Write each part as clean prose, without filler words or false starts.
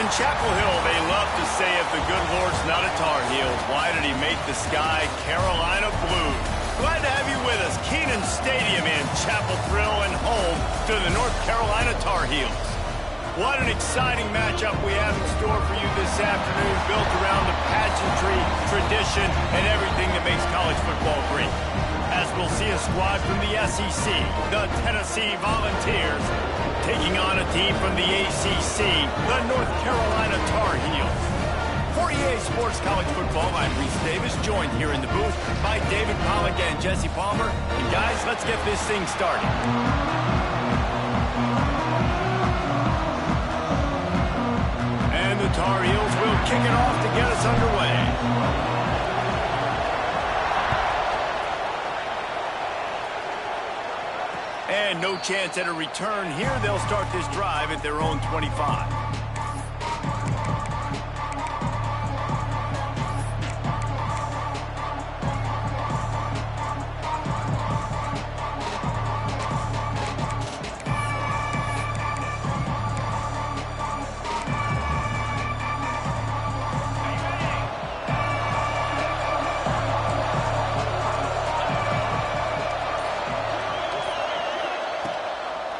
In Chapel Hill, they love to say if the good Lord's not a Tar Heel, why did he make the sky Carolina blue? Glad to have you with us. Kenan Stadium in Chapel Thrill and home to the North Carolina Tar Heels. What an exciting matchup we have in store for you this afternoon, built around the pageantry, tradition, and everything that makes college football great. As we'll see a squad from the SEC, the Tennessee Volunteers, taking on a team from the ACC, the North Carolina Tar Heels. For EA Sports College Football, I'm Reese Davis, joined here in the booth by David Pollack and Jesse Palmer. And guys, let's get this thing started. And the Tar Heels will kick it off to get us underway. And no chance at a return here. They'll start this drive at their own 25.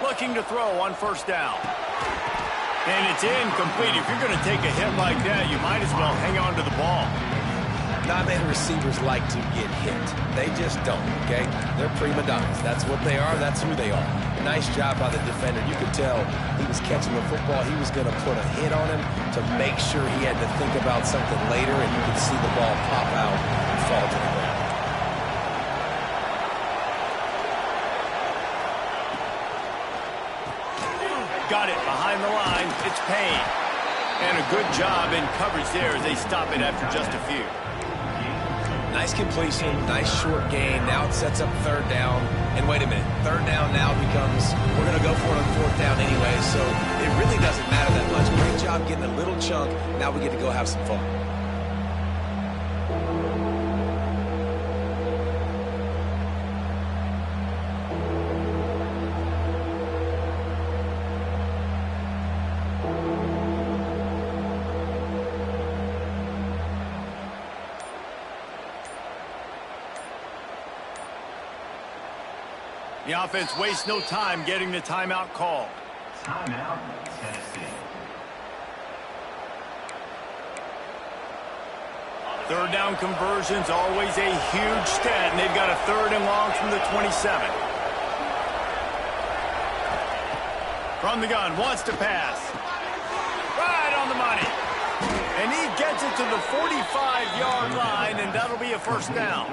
Looking to throw on first down. And it's incomplete. If you're going to take a hit like that, you might as well hang on to the ball. Not many receivers like to get hit. They just don't, okay? They're prima donnas. That's what they are. That's who they are. Nice job by the defender. You could tell he was catching the football. He was going to put a hit on him to make sure he had to think about something later, and you could see the ball pop out and fall to the ground. Got it behind the line. It's Payne. And a good job in coverage there as they stop it after just a few. Nice completion, nice short gain. Now it sets up third down. And wait a minute, third down now becomes, we're going to go for it on fourth down anyway, so it really doesn't matter that much. Great job getting a little chunk. Now we get to go have some fun. The offense wastes no time getting the timeout called. Timeout, Tennessee. Third down conversions, always a huge stat, and they've got a third and long from the 27. From the gun, wants to pass. Right on the money. And he gets it to the 45-yard line, and that'll be a first down.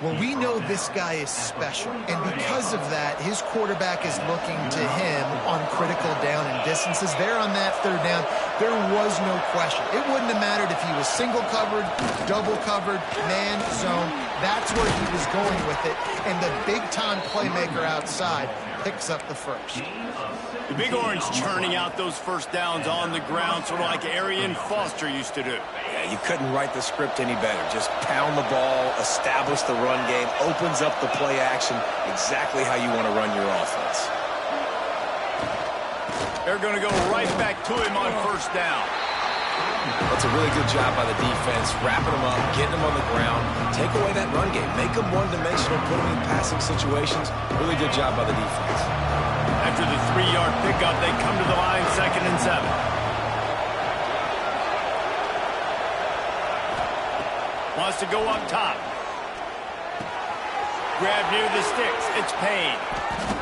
Well, we know this guy is special, and because of that, his quarterback is looking to him on critical down and distances. There on that third down, there was no question. It wouldn't have mattered if he was single covered, double covered, man, zone. That's where he was going with it, and the big-time playmaker outside picks up the first. The Big Orange churning out those first downs on the ground, sort of like Arian Foster used to do. Yeah, you couldn't write the script any better. Just pound the ball, establish the run game, opens up the play action, exactly how you want to run your offense. They're going to go right back to him on first down. That's a really good job by the defense, wrapping them up, getting them on the ground, take away that run game, make them one-dimensional, put them in passing situations. Really good job by the defense. After the 3-yard pickup, they come to the line, 2nd and 7. Wants to go up top. Grab near the sticks. It's Payne.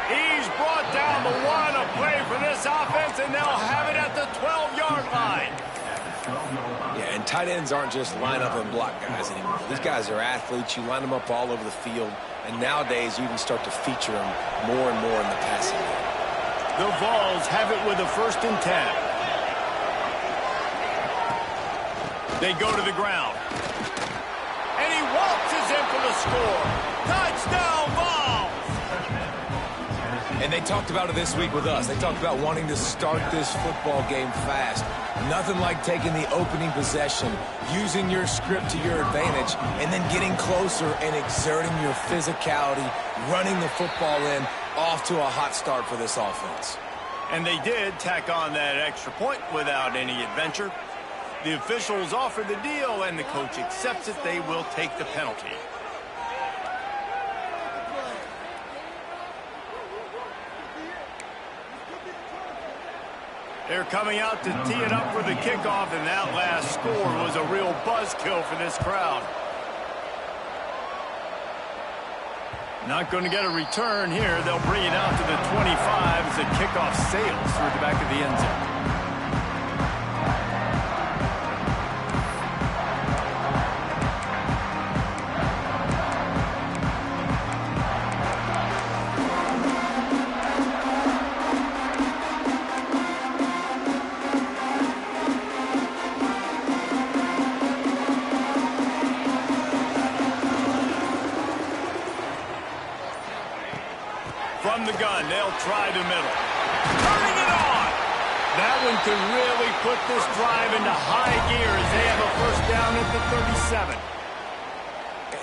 He's brought down the one. A play for this offense, and they'll have it at the 12-yard line. Yeah, and tight ends aren't just line up and block guys anymore. These guys are athletes. You line them up all over the field, and nowadays you can start to feature them more and more in the passing game. The Vols have it with a 1st and 10. They go to the ground. And he waltzes in for the score. Touchdown, Vols! And they talked about it this week with us. They talked about wanting to start this football game fast. Nothing like taking the opening possession, using your script to your advantage, and then getting closer and exerting your physicality, running the football in, off to a hot start for this offense. And they did tack on that extra point without any adventure. The officials offer the deal, and the coach accepts it. They will take the penalty. They're coming out to tee it up for the kickoff, and that last score was a real buzzkill for this crowd. Not going to get a return here. They'll bring it out to the 25 as the kickoff sails through the back of the end zone. From the gun, they'll try the middle. Turning it on! That one could really put this drive into high gear as they have a first down at the 37.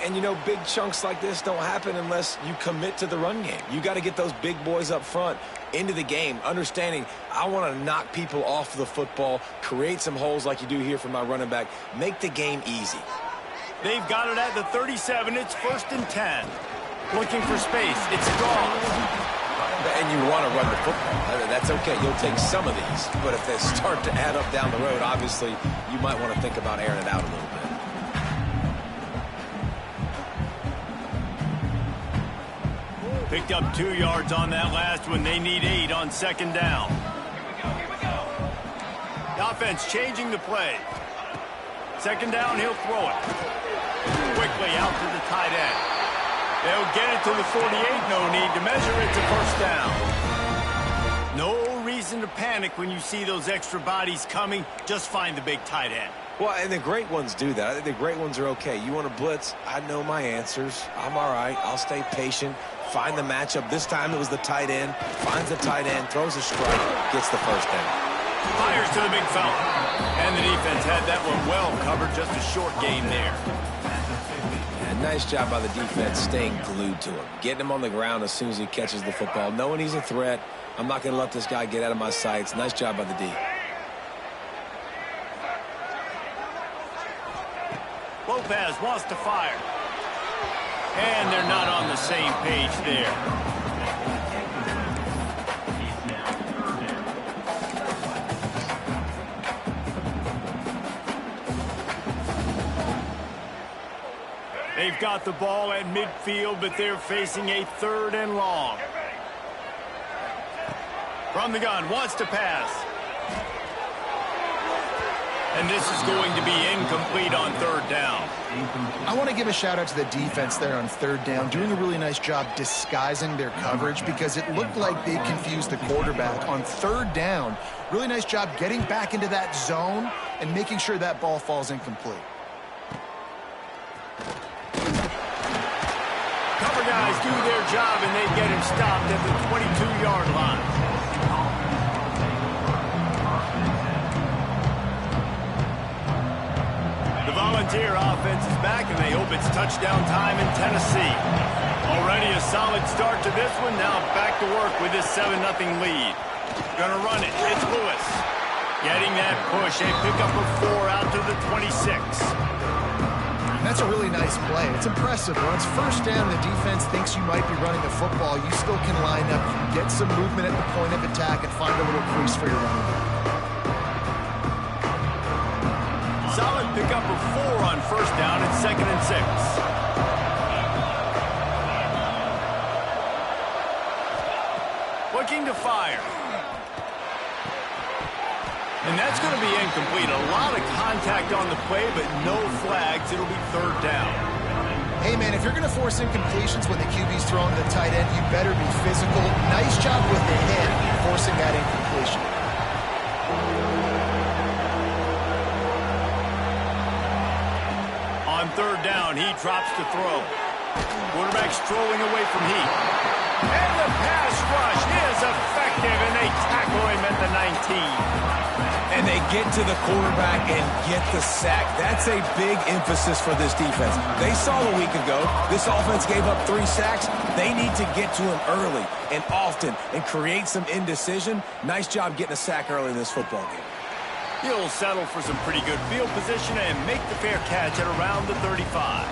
And, you know, big chunks like this don't happen unless you commit to the run game. You got to get those big boys up front into the game, understanding I want to knock people off the football, create some holes like you do here for my running back, make the game easy. They've got it at the 37. It's 1st and 10. Looking for space. It's gone. And you want to run the football. That's okay. You'll take some of these. But if they start to add up down the road, obviously, you might want to think about airing it out a little bit. Picked up 2 yards on that last one. They need 8 on 2nd down. The offense changing the play. 2nd down, he'll throw it. Quickly out to the tight end. They'll get it to the 48. No need to measure it to 1st down. No reason to panic when you see those extra bodies coming. Just find the big tight end. Well, and the great ones do that. I think the great ones are okay. You want to blitz? I know my answers. I'm all right. I'll stay patient. Find the matchup. This time it was the tight end. Finds the tight end, throws a strike, gets the 1st down. Fires to the big fella. And the defense had that one well covered. Just a short gain there. Nice job by the defense staying glued to him. Getting him on the ground as soon as he catches the football. Knowing he's a threat. I'm not going to let this guy get out of my sights. Nice job by the D. Lopez wants to fire. And they're not on the same page there. They've got the ball at midfield, but they're facing a 3rd and long. From the gun, wants to pass. And this is going to be incomplete on 3rd down. I want to give a shout out to the defense there on 3rd down, doing a really nice job disguising their coverage because it looked like they confused the quarterback on 3rd down. Really nice job getting back into that zone and making sure that ball falls incomplete. Cover guys do their job, and they get him stopped at the 22-yard line. The Volunteer offense is back, and they hope it's touchdown time in Tennessee. Already a solid start to this one. Now back to work with this 7-0 lead. Gonna run it. It's Lewis. Getting that push. A pickup of 4 out to the 26. That's a really nice play. It's impressive. When it's 1st down, the defense thinks you might be running the football. You still can line up, you can get some movement at the point of attack, and find a little crease for your running back. Solid pickup of 4 on 1st down at 2nd and 6. Looking to fire. And that's going to be incomplete. A lot of contact on the play, but no flags. It'll be 3rd down. Hey, man, if you're going to force incompletions when the QB's throwing the tight end, you better be physical. Nice job with the hit, forcing that incompletion. On 3rd down, he drops to throw. Quarterback strolling away from Heat. And the pass rush is effective, and they tackle him at the 19. And they get to the quarterback and get the sack. That's a big emphasis for this defense. They saw a week ago, this offense gave up 3 sacks. They need to get to him early and often and create some indecision. Nice job getting a sack early in this football game. He'll settle for some pretty good field position and make the fair catch at around the 35.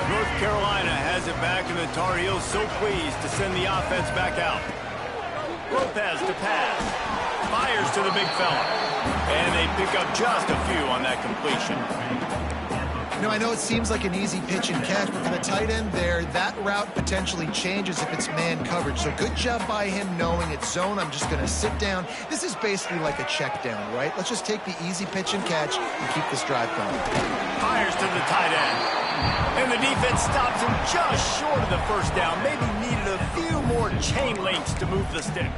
North Carolina has it back, and the Tar Heels so pleased to send the offense back out. Lopez to pass. Fires to the big fella. And they pick up just a few on that completion. You know, I know it seems like an easy pitch and catch, but for the tight end there, that route potentially changes if it's man coverage. So good job by him knowing it's zone. I'm just going to sit down. This is basically like a check down, right? Let's just take the easy pitch and catch and keep this drive going. Fires to the tight end. And the defense stops him just short of the first down. Maybe needed a few more chain links to move the sticks.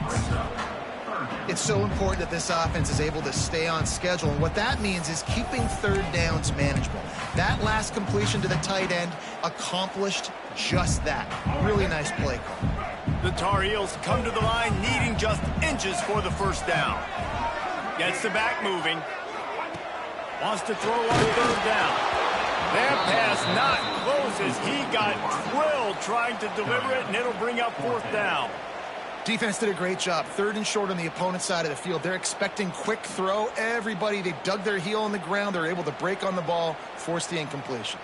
It's so important that this offense is able to stay on schedule, and what that means is keeping third downs manageable. That last completion to the tight end accomplished just that. Really nice play call. The Tar Heels come to the line needing just inches for the first down. Gets the back moving. Wants to throw on third down. That pass not close as he got drilled trying to deliver it, and it'll bring up fourth down. Defense did a great job. Third and short on the opponent's side of the field. They're expecting quick throw. Everybody, they dug their heel on the ground. They're able to break on the ball, force the incompletion.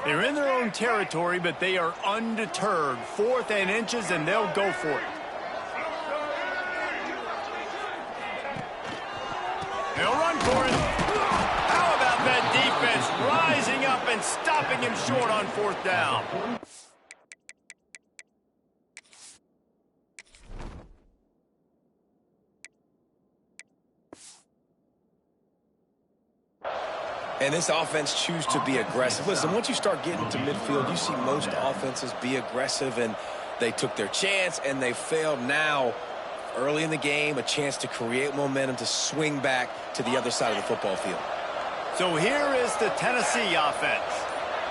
They're in their own territory, but they are undeterred. 4th and inches, and they'll go for it. They'll run for it. How about that defense rising up and stopping him short on 4th down? And this offense chooses to be aggressive. Listen, once you start getting to midfield, you see most offenses be aggressive, and they took their chance, and they failed. Now, early in the game, a chance to create momentum to swing back to the other side of the football field. So here is the Tennessee offense.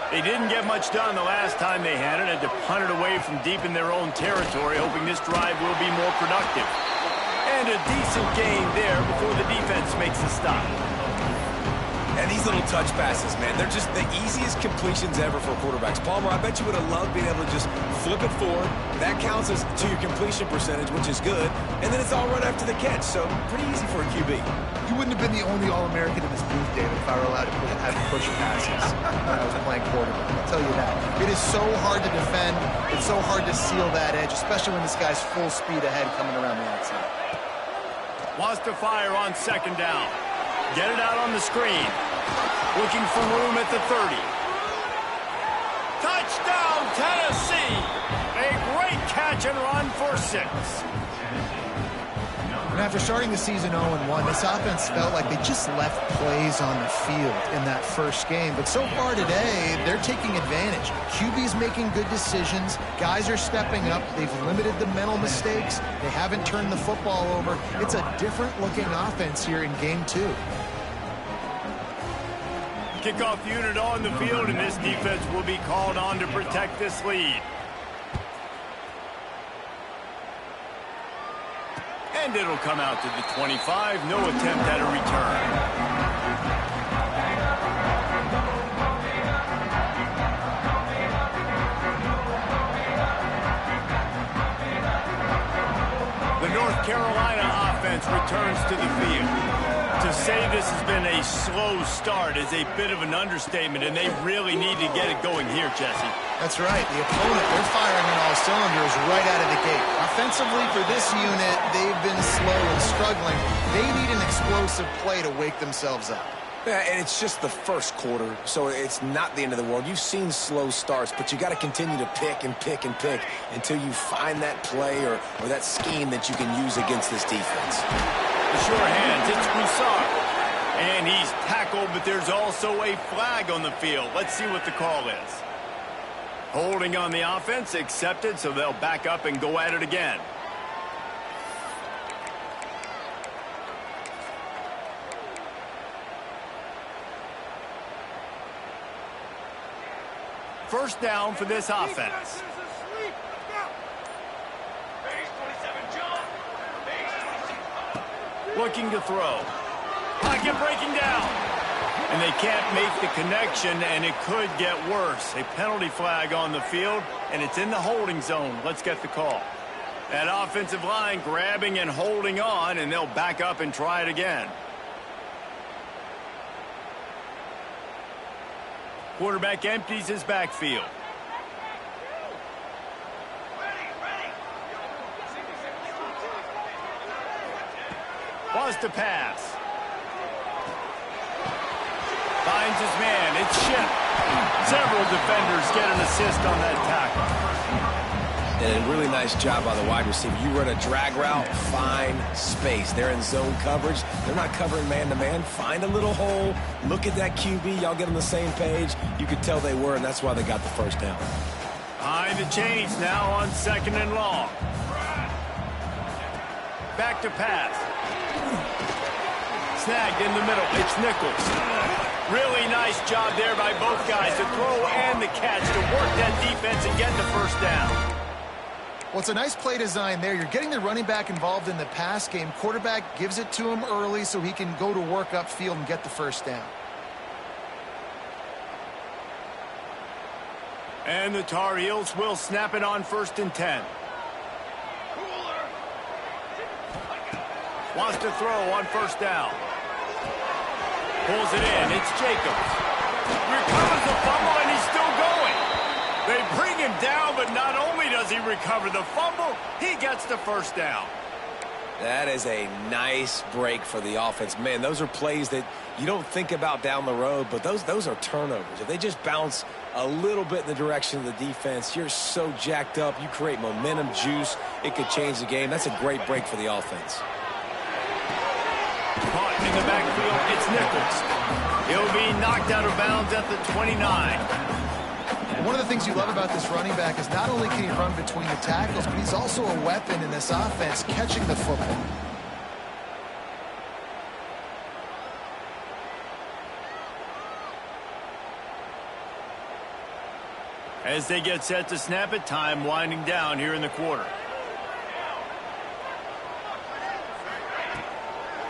They didn't get much done the last time they had it. Had to punt it away from deep in their own territory, hoping this drive will be more productive. And a decent gain there before the defense makes a stop. And these little touch passes, man, they're just the easiest completions ever for quarterbacks. Palmer, I bet you would have loved being able to just flip it forward. That counts as to your completion percentage, which is good. And then it's all run after the catch, so pretty easy for a QB. You wouldn't have been the only All-American in this booth, David, if I were allowed to have push passes when I was playing quarterback. I'll tell you that. It is so hard to defend. It's so hard to seal that edge, especially when this guy's full speed ahead coming around the outside. Wants to fire on 2nd down. Get it out on the screen. Looking for room at the 30. Touchdown, Tennessee! A great catch and run for 6. And after starting the season 0-1, this offense felt like they just left plays on the field in that first game. But so far today, they're taking advantage. QB's making good decisions. Guys are stepping up. They've limited the mental mistakes. They haven't turned the football over. It's a different-looking offense here in Game 2. Kickoff unit on the field, and this defense will be called on to protect this lead. And it'll come out to the 25. No attempt at a return. The North Carolina offense returns to the field. To say this has been a slow start is a bit of an understatement, and they really need to get it going here, Jesse. That's right. The opponent, they're firing on all cylinders right out of the gate. Offensively, for this unit, they've been slow and struggling. They need an explosive play to wake themselves up. Yeah, and it's just the first quarter, so it's not the end of the world. You've seen slow starts, but you got to continue to pick and pick and pick until you find that play or that scheme that you can use against this defense. The sure hands, it's Broussard. And he's tackled, but there's also a flag on the field. Let's see what the call is. Holding on the offense, accepted, so they'll back up and go at it again. First down for this offense. Looking to throw. Pocket breaking down. And they can't make the connection, and it could get worse. A penalty flag on the field, and it's in the holding zone. Let's get the call. That offensive line grabbing and holding on, and they'll back up and try it again. Quarterback empties his backfield. Wants to pass. Finds his man. It's Ship. Several defenders get an assist on that tackle. And a really nice job by the wide receiver. You run a drag route, find space. They're in zone coverage. They're not covering man-to-man. Find a little hole. Look at that QB. Y'all get on the same page. You could tell they were, and that's why they got the first down. Behind the chains now on 2nd and long. Back to pass. Snagged in the middle. It's Nichols. Really nice job there by both guys to throw and the catch to work that defense and get the first down. Well, it's a nice play design there. You're getting the running back involved in the pass game. Quarterback gives it to him early so he can go to work upfield and get the first down. And the Tar Heels will snap it on 1st and 10. Wants to throw on 1st down. Pulls it in. It's Jacobs. Recovers the fumble, and he's still going. They bring him down, but not only does he recover the fumble, he gets the first down. That is a nice break for the offense. Man, those are plays that you don't think about down the road, but those are turnovers. If they just bounce a little bit in the direction of the defense, you're so jacked up. You create momentum, juice. It could change the game. That's a great break for the offense. Caught in the backfield, it's Nichols. He'll be knocked out of bounds at the 29. One of the things you love about this running back is not only can he run between the tackles, but he's also a weapon in this offense, catching the football. As they get set to snap it, time winding down here in the quarter.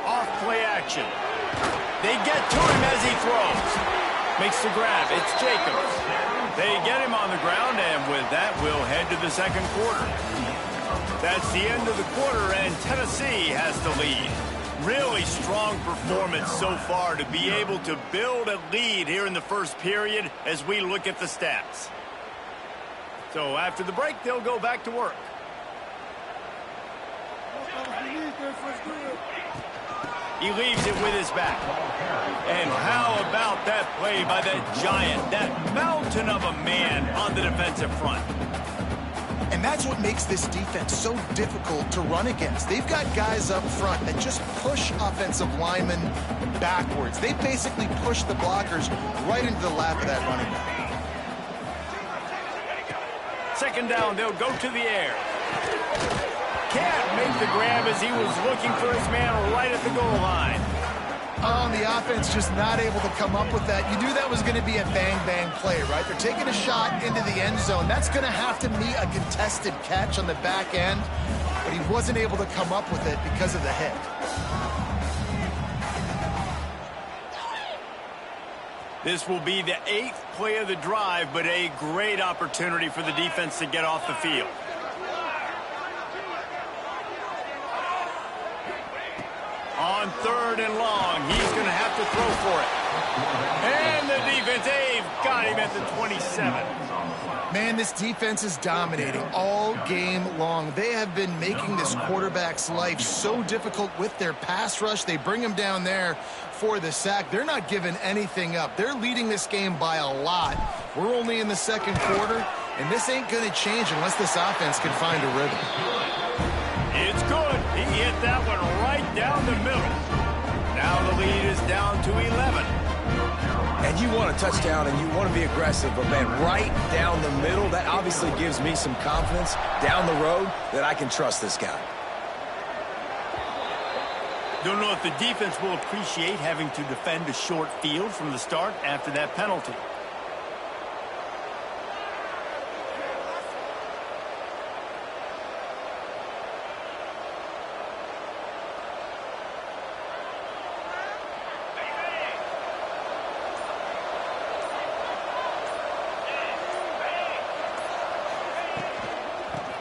Off play action. They get to him as he throws. Makes the grab. It's Jacobs. They get him on the ground, and with that, we'll head to the 2nd quarter. That's the end of the quarter, and Tennessee has the lead. Really strong performance so far to be able to build a lead here in the first period as we look at the stats. So after the break, they'll go back to work. He leaves it with his back. And how about that play by that giant, that mountain of a man on the defensive front? And that's what makes this defense so difficult to run against. They've got guys up front that just push offensive linemen backwards. They basically push the blockers right into the lap of that running back. 2nd down, they'll go to the air. Can't make the grab as he was looking for his man right at the goal line. The offense just not able to come up with that. You knew that was going to be a bang-bang play, right? They're taking a shot into the end zone. That's going to have to meet a contested catch on the back end, but he wasn't able to come up with it because of the hit. This will be the 8th play of the drive, but a great opportunity for the defense to get off the field. On 3rd and long, he's going to have to throw for it. And the defense, they've got him at the 27. Man, this defense is dominating all game long. They have been making this quarterback's life so difficult with their pass rush. They bring him down there for the sack. They're not giving anything up. They're leading this game by a lot. We're only in the second quarter, and this ain't going to change unless this offense can find a rhythm. It's good. He hit that one right down the middle. Now the lead is down to 11. And you want a touchdown and you want to be aggressive, but man, right down the middle, that obviously gives me some confidence down the road that I can trust this guy. Don't know if the defense will appreciate having to defend a short field from the start after that penalty.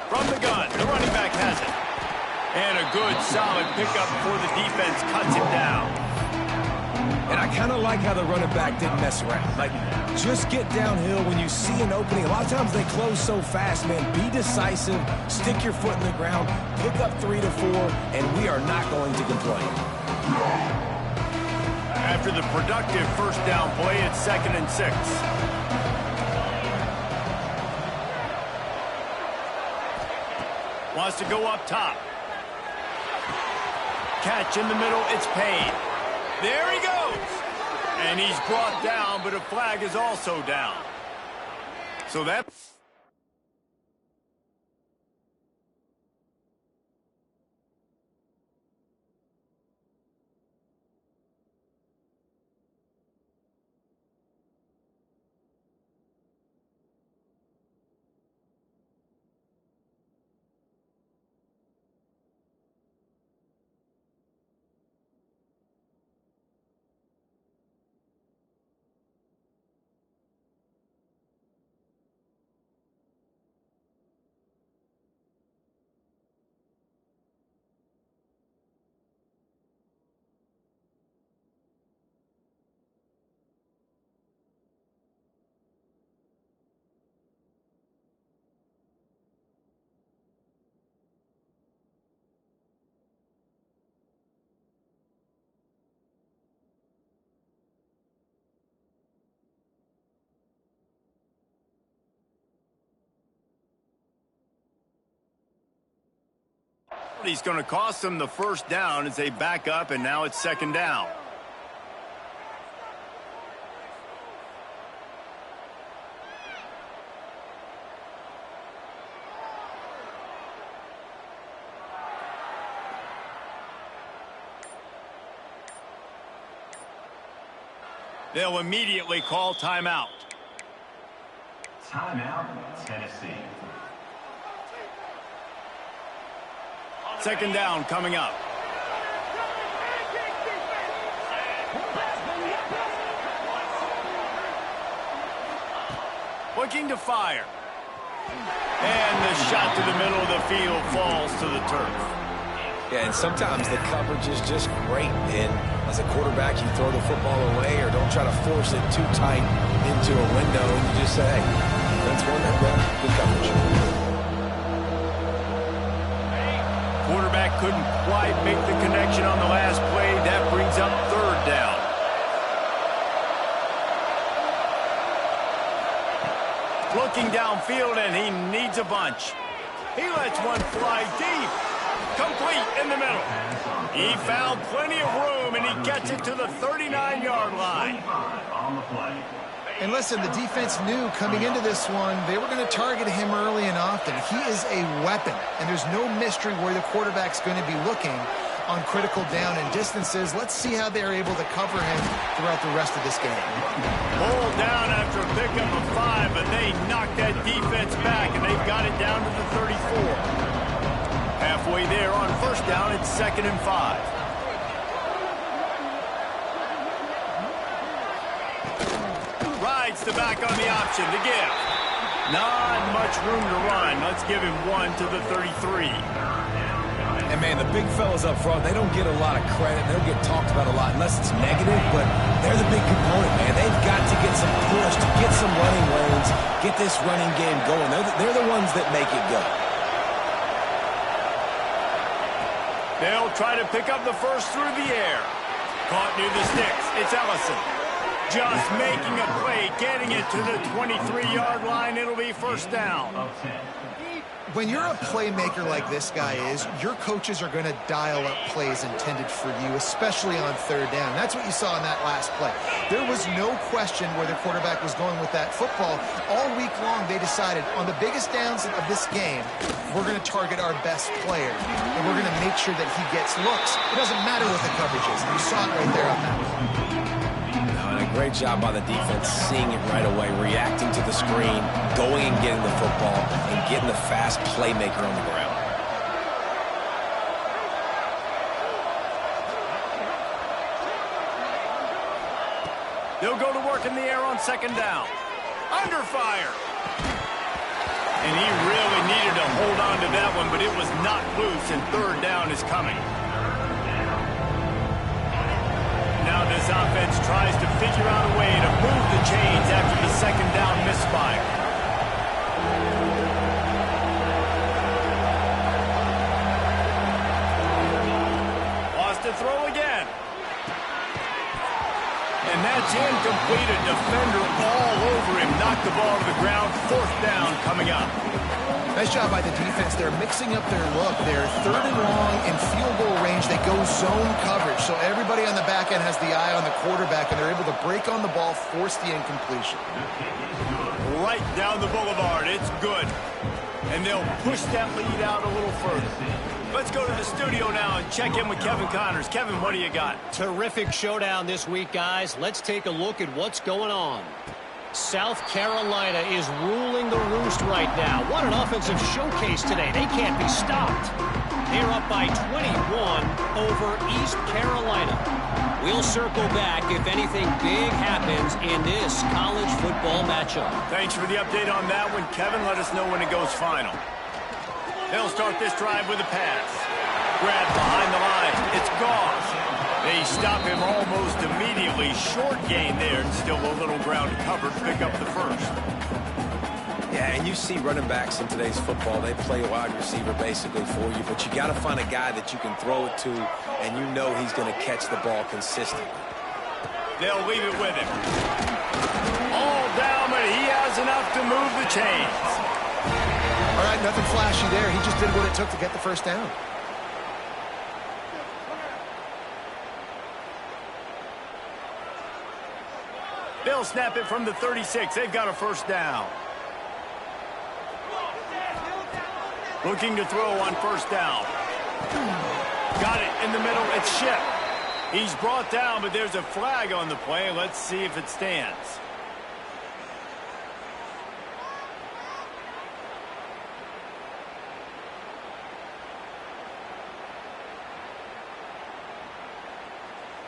From the gun, the running back has it. And a good, solid pickup before the defense cuts him down. And I kind of like how the running back didn't mess around. Like, just get downhill when you see an opening. A lot of times they close so fast, man. Be decisive, stick your foot in the ground, pick up 3 to 4, and we are not going to complain. After the productive first down play, it's 2nd and 6. Wants to go up top. Catch in the middle, it's paid. There he goes. And he's brought down, but a flag is also down. So that's... He's going to cost them the first down as they back up, and now it's 2nd down. They'll immediately call timeout. Timeout, Tennessee. 2nd down coming up. Looking to fire. And the shot to the middle of the field falls to the turf. Yeah, and sometimes the coverage is just great. And as a quarterback, you throw the football away or don't try to force it too tight into a window. And you just say, hey, that's one that good coverage. Quarterback couldn't quite make the connection on the last play. That brings up 3rd down. Looking downfield, and he needs a bunch. He lets one fly deep. Complete in the middle. He found plenty of room, and he gets it to the 39-yard line. On the play. And listen, the defense knew coming into this one, they were going to target him early and often. He is a weapon, and there's no mystery where the quarterback's going to be looking on critical down and distances. Let's see how they're able to cover him throughout the rest of this game. Pulled down after a pickup of 5, but they knocked that defense back, and they've got it down to the 34. Halfway there on 1st down, it's 2nd and 5. Rides the back on the option to give. Not much room to run. Let's give him 1 to the 33. And, man, the big fellas up front, they don't get a lot of credit. They don't get talked about a lot unless it's negative, but they're the big component, man. They've got to get some push, to get some running lanes, get this running game going. They're the ones that make it go. They'll try to pick up the first through the air. Caught near the sticks. It's Ellison. Just making a play, getting it to the 23-yard line. It'll be first down. When you're a playmaker like this guy is, your coaches are going to dial up plays intended for you, especially on third down. That's what you saw in that last play. There was no question where the quarterback was going with that football. All week long, they decided on the biggest downs of this game, we're going to target our best player, and we're going to make sure that he gets looks. It doesn't matter what the coverage is. You saw it right there on that one. Great job by the defense, seeing it right away, reacting to the screen, going and getting the football, and getting the fast playmaker on the ground. They'll go to work in the air on second down. Under fire. And he really needed to hold on to that one, but it was not loose, and third down is coming. Now this offense tries to figure out a way to move the chains after the second down misfire. Lost to throw again. And that's incomplete. A defender all over him. Knocked the ball to the ground. Fourth down coming up. Nice job by the defense. They're mixing up their look. They're third and long in field goal range. They go zone coverage. So everybody on the back end has the eye on the quarterback, and they're able to break on the ball, force the incompletion. Right down the boulevard. It's good. And they'll push that lead out a little further. Let's go to the studio now and check in with Kevin Connors. Kevin, what do you got? Terrific showdown this week, guys. Let's take a look at what's going on. South Carolina is ruling the roost right now. What an offensive showcase today. They can't be stopped. They're up by 21 over East Carolina. We'll circle back if anything big happens in this college football matchup. Thanks for the update on that one, Kevin. Let us know when it goes final. They'll start this drive with a pass. Grab behind the line. It's gone. They stop him almost immediately. Short gain there. Still a little ground covered. Pick up the first. Yeah, and you see running backs in today's football, they play wide receiver basically for you, but you got to find a guy that you can throw it to, and you know he's going to catch the ball consistently. They'll leave it with him. All down, but he has enough to move the chains. All right, nothing flashy there. He just did what it took to get the first down. They'll snap it from the 36. They've got a first down. Looking to throw on first down. Got it in the middle. It's Ship. He's brought down, but there's a flag on the play. Let's see if it stands.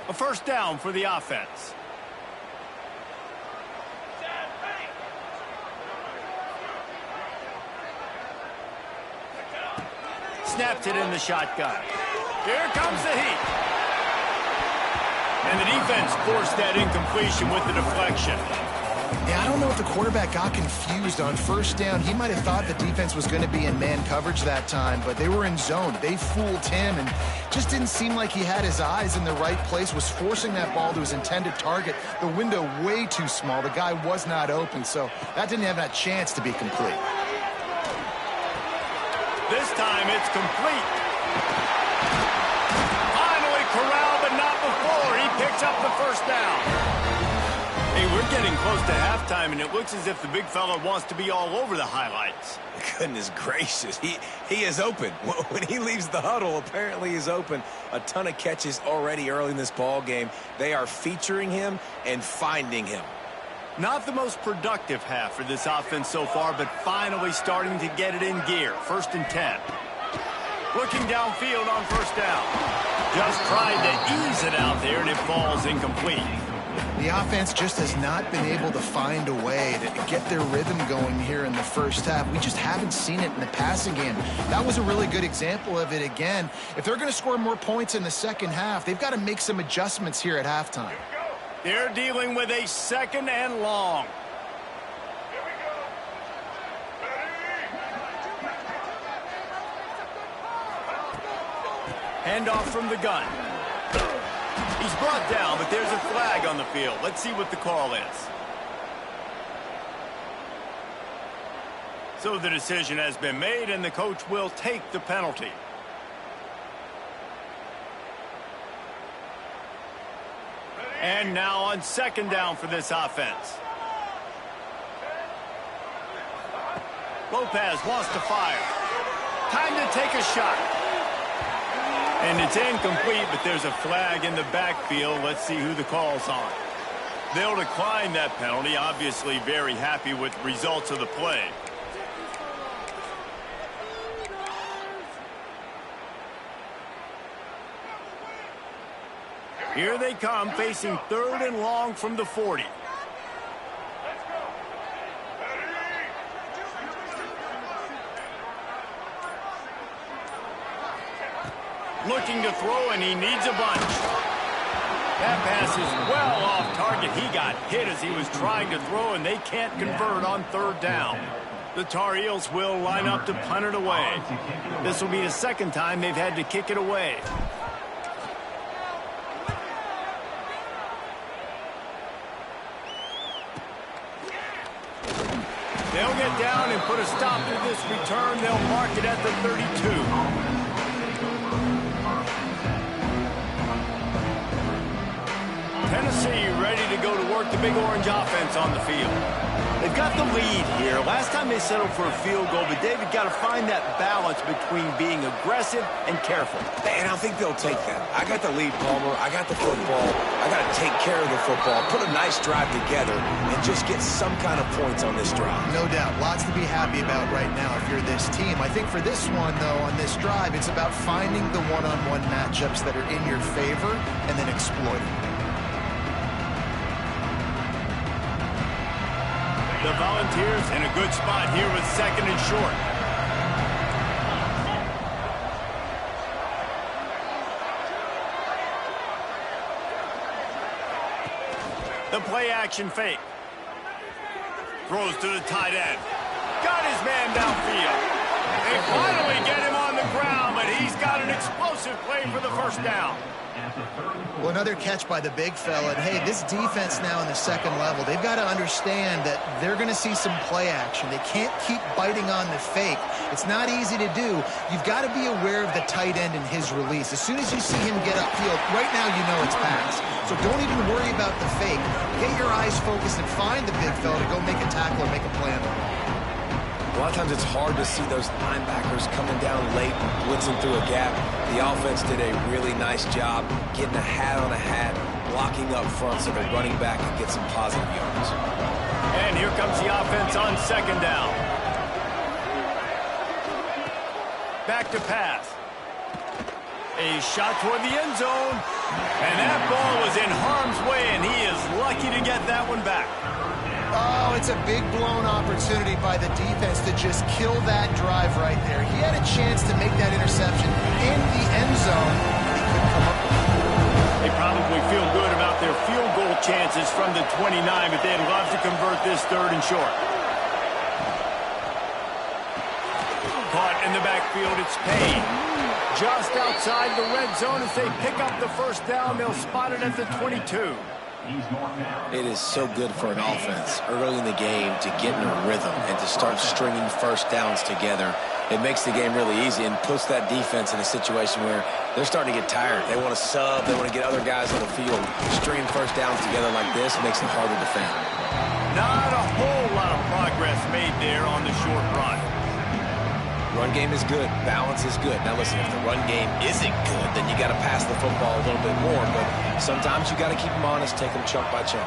A first down for the offense. Snapped it in the shotgun. Here comes the heat. And the defense forced that incompletion with the deflection. Yeah, I don't know if the quarterback got confused on first down. He might have thought the defense was going to be in man coverage that time, but they were in zone. They fooled him and just didn't seem like he had his eyes in the right place, was forcing that ball to his intended target. The window way too small. The guy was not open, so that didn't have that chance to be complete. This time it's complete. Finally corralled, but not before. He picks up the first down. Hey, we're getting close to halftime, and it looks as if the big fella wants to be all over the highlights. Goodness gracious, he is open. When he leaves the huddle, apparently he's open. A ton of catches already early in this ball game. They are featuring him and finding him. Not the most productive half for this offense so far, but finally starting to get it in gear. 1st and 10. Looking downfield on first down. Just tried to ease it out there, and it falls incomplete. The offense just has not been able to find a way to get their rhythm going here in the first half. We just haven't seen it in the passing game. That was a really good example of it again. If they're going to score more points in the second half, they've got to make some adjustments here at halftime. They're dealing with a 2nd and long. Handoff from the gun. He's brought down, but there's a flag on the field. Let's see what the call is. So the decision has been made, and the coach will take the penalty. And now on 2nd down for this offense. Lopez wants to fire. Time to take a shot. And it's incomplete, but there's a flag in the backfield. Let's see who the call's on. They'll decline that penalty. Obviously very happy with the results of the play. Here they come, facing 3rd and long from the 40. Looking to throw, and he needs a bunch. That pass is well off target. He got hit as he was trying to throw, and they can't convert on 3rd down. The Tar Heels will line up to punt it away. This will be the 2nd time they've had to kick it away. They'll get down and put a stop to this return. They'll mark it at the 32. Tennessee ready to go to work the Big Orange offense on the field. They've got the lead here. Last time they settled for a field goal, but David got to find that balance between being aggressive and careful. And I think they'll take that. I got the lead, Palmer. I got the football. I got to take care of the football, put a nice drive together, and just get some kind of points on this drive. No doubt. Lots to be happy about right now if you're this team. I think for this one, though, on this drive, it's about finding the one-on-one matchups that are in your favor and then exploiting. The Volunteers in a good spot here with 2nd and short. The play action fake. Throws to the tight end. Got his man downfield. They finally get him on the ground, but he's got an explosive play for the 1st down. Well, another catch by the big fella. And, hey, this defense now in the 2nd level, they've got to understand that they're going to see some play action. They can't keep biting on the fake. It's not easy to do. You've got to be aware of the tight end and his release. As soon as you see him get upfield, right now you know it's pass. So don't even worry about the fake. Get your eyes focused and find the big fella to go make a tackle or make a play on the ball. A lot of times it's hard to see those linebackers coming down late, blitzing through a gap. The offense did a really nice job getting a hat on a hat, blocking up front so the running back can get some positive yards. And here comes the offense on 2nd down. Back to pass. A shot toward the end zone. And that ball was in harm's way, and he is lucky to get that one back. Oh, it's a big blown opportunity by the defense to just kill that drive right there. He had a chance to make that interception in the end zone. He couldn't come up with it. They probably feel good about their field goal chances from the 29, but they'd love to convert this 3rd and short. Caught in the backfield, it's Payne. Just outside the red zone as they pick up the 1st down. They'll spot it at the 22. It is so good for an offense early in the game to get in a rhythm and to start stringing 1st downs together. It makes the game really easy and puts that defense in a situation where they're starting to get tired. They want to sub. They want to get other guys on the field. Stringing 1st downs together like this makes it hard to defend. Not a whole lot of progress made there on the short run. Run game is good. Balance is good. Now listen, if the run game isn't good, then you got to pass the football a little bit more. But sometimes you got to keep them honest, take them chunk by chunk.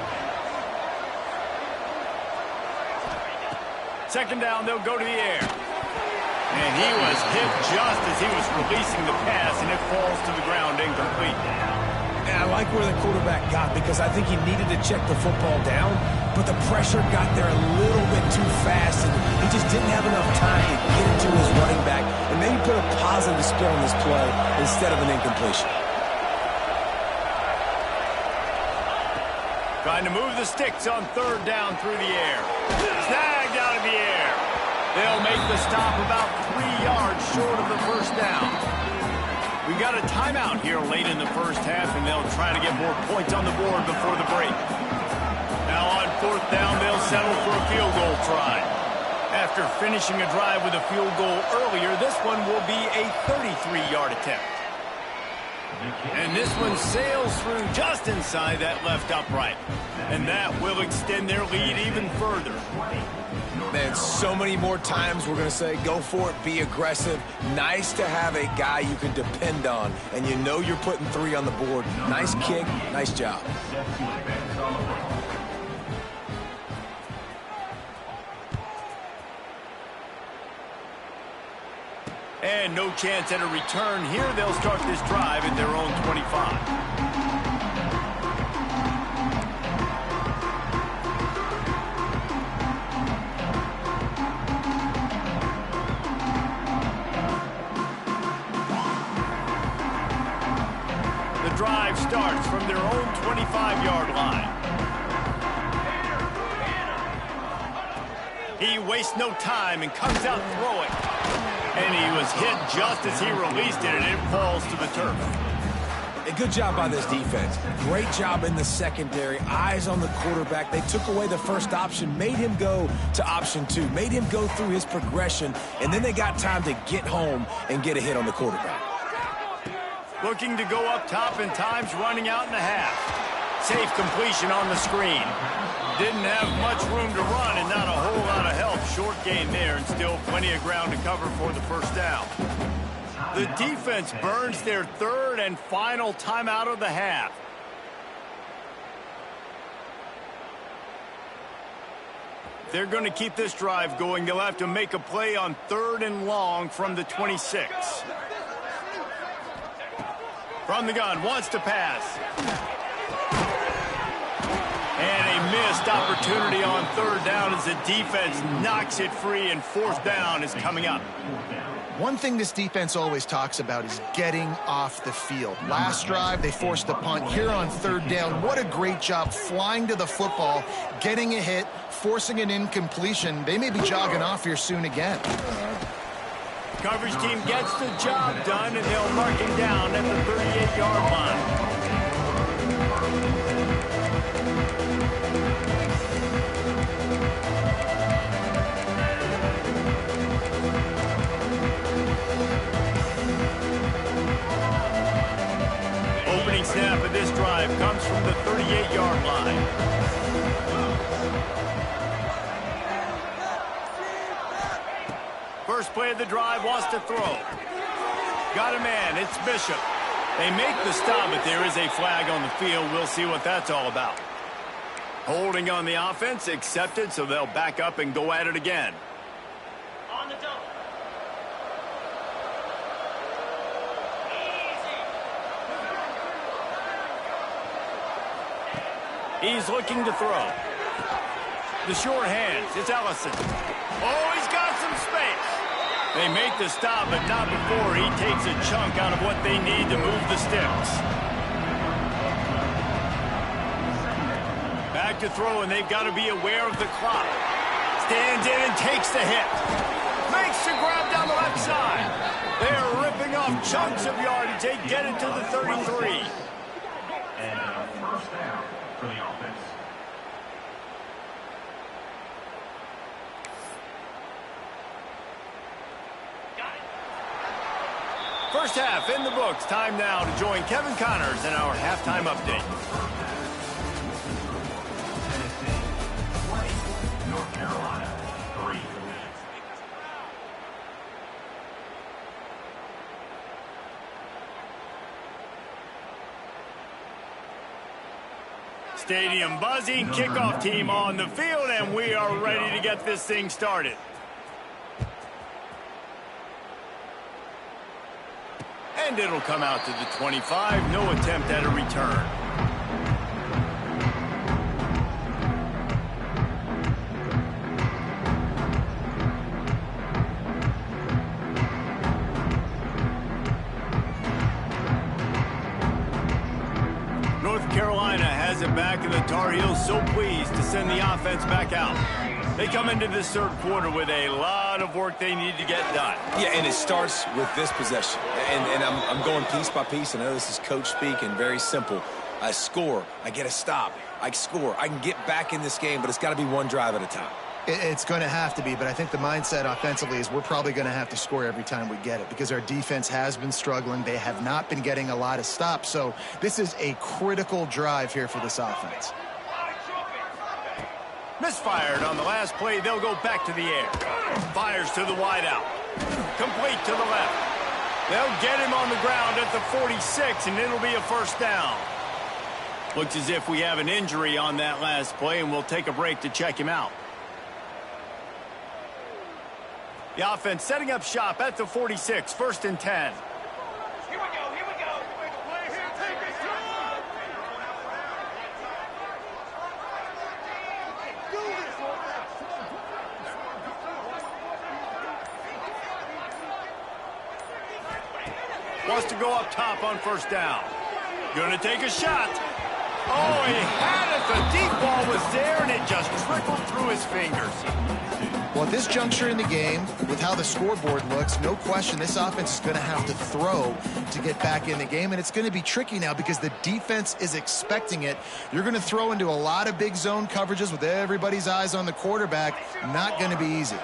2nd down, they'll go to the air. And he was hit just as he was releasing the pass, and it falls to the ground incomplete. And I like where the quarterback got because I think he needed to check the football down, but the pressure got there a little bit too fast, and he just didn't have enough time to get into his running back and maybe put a positive spin on this play instead of an incompletion. Trying to move the sticks on third down through the air. Snagged out of the air. They'll make the stop about 3 yards short of the first down. We got a timeout here late in the first half, and they'll try to get more points on the board before the break. Now on fourth down, they'll settle for a field goal try. After finishing a drive with a field goal earlier, this one will be a 33-yard attempt. And this one sails through just inside that left upright. And that will extend their lead even further. Man, so many more times we're going to say, go for it, be aggressive. Nice to have a guy you can depend on, and you know you're putting 3 on the board. Nice kick, nice job. And no chance at a return here. They'll start this drive at their own 25. Drive starts from their own 25-yard line. He wastes no time and comes out throwing. And he was hit just as he released it, and it falls to the turf. A good job by this defense. Great job in the secondary. Eyes on the quarterback. They took away the first option, made him go to option 2, made him go through his progression, and then they got time to get home and get a hit on the quarterback. Looking to go up top, and time's running out in the half. Safe completion on the screen. Didn't have much room to run and not a whole lot of help. Short gain there and still plenty of ground to cover for the first down. The defense burns their third and final timeout of the half. They're going to keep this drive going. They'll have to make a play on 3rd and long from the 26. From the gun, wants to pass. And a missed opportunity on 3rd down as the defense knocks it free, and 4th down is coming up. One thing this defense always talks about is getting off the field. Last drive, they forced a punt. Here on 3rd down, what a great job flying to the football, getting a hit, forcing an incompletion. They may be jogging off here soon again. Coverage team gets the job done, and they'll mark him down at the 38-yard line. Opening snap of this drive comes from the 38-yard line. First play of the drive, wants to throw. Got a man, it's Bishop. They make the stop, but there is a flag on the field. We'll see what that's all about. Holding on the offense, accepted, so they'll back up and go at it again. On the double. He's looking to throw. The short hands, it's Ellison. Oh, he's got some space. They make the stop, but not before he takes a chunk out of what they need to move the sticks. Back to throw, and they've got to be aware of the clock. Stands in and takes the hit. Makes the grab down the left side. They are ripping off chunks of yardage. They get it to the 33. And a first down for the offense. First half in the books. Time now to join Kevin Connors in our halftime update. Tennessee 20, North Carolina 3. Stadium buzzing, kickoff team on the field, and we are ready to get this thing started. And it'll come out to the 25. No attempt at a return. North Carolina has it back, and the Tar Heels so pleased to send the offense back out. They come into this third quarter with a lot of work they need to get done. Yeah, and it starts with this possession. And I'm going piece by piece. I know this is coach speak and very simple. I score. I get a stop. I score. I can get back in this game, but it's got to be one drive at a time. It's going to have to be, but I think the mindset offensively is we're probably going to have to score every time we get it because our defense has been struggling. They have not been getting a lot of stops, so this is a critical drive here for this offense. Misfired on the last play. They'll go back to the air. Fires to the wideout. Complete to the left. They'll get him on the ground at the 46, and it'll be a first down. Looks as if we have an injury on that last play, and we'll take a break to check him out. The offense setting up shop at the 46, 1st and 10. Here we go. Wants to go up top on 1st down. Gonna take a shot. Oh, he had it. The deep ball was there, and it just trickled through his fingers. Well, at this juncture in the game, with how the scoreboard looks, no question this offense is going to have to throw to get back in the game, and it's going to be tricky now because the defense is expecting it. You're going to throw into a lot of big zone coverages with everybody's eyes on the quarterback. Not going to be easy.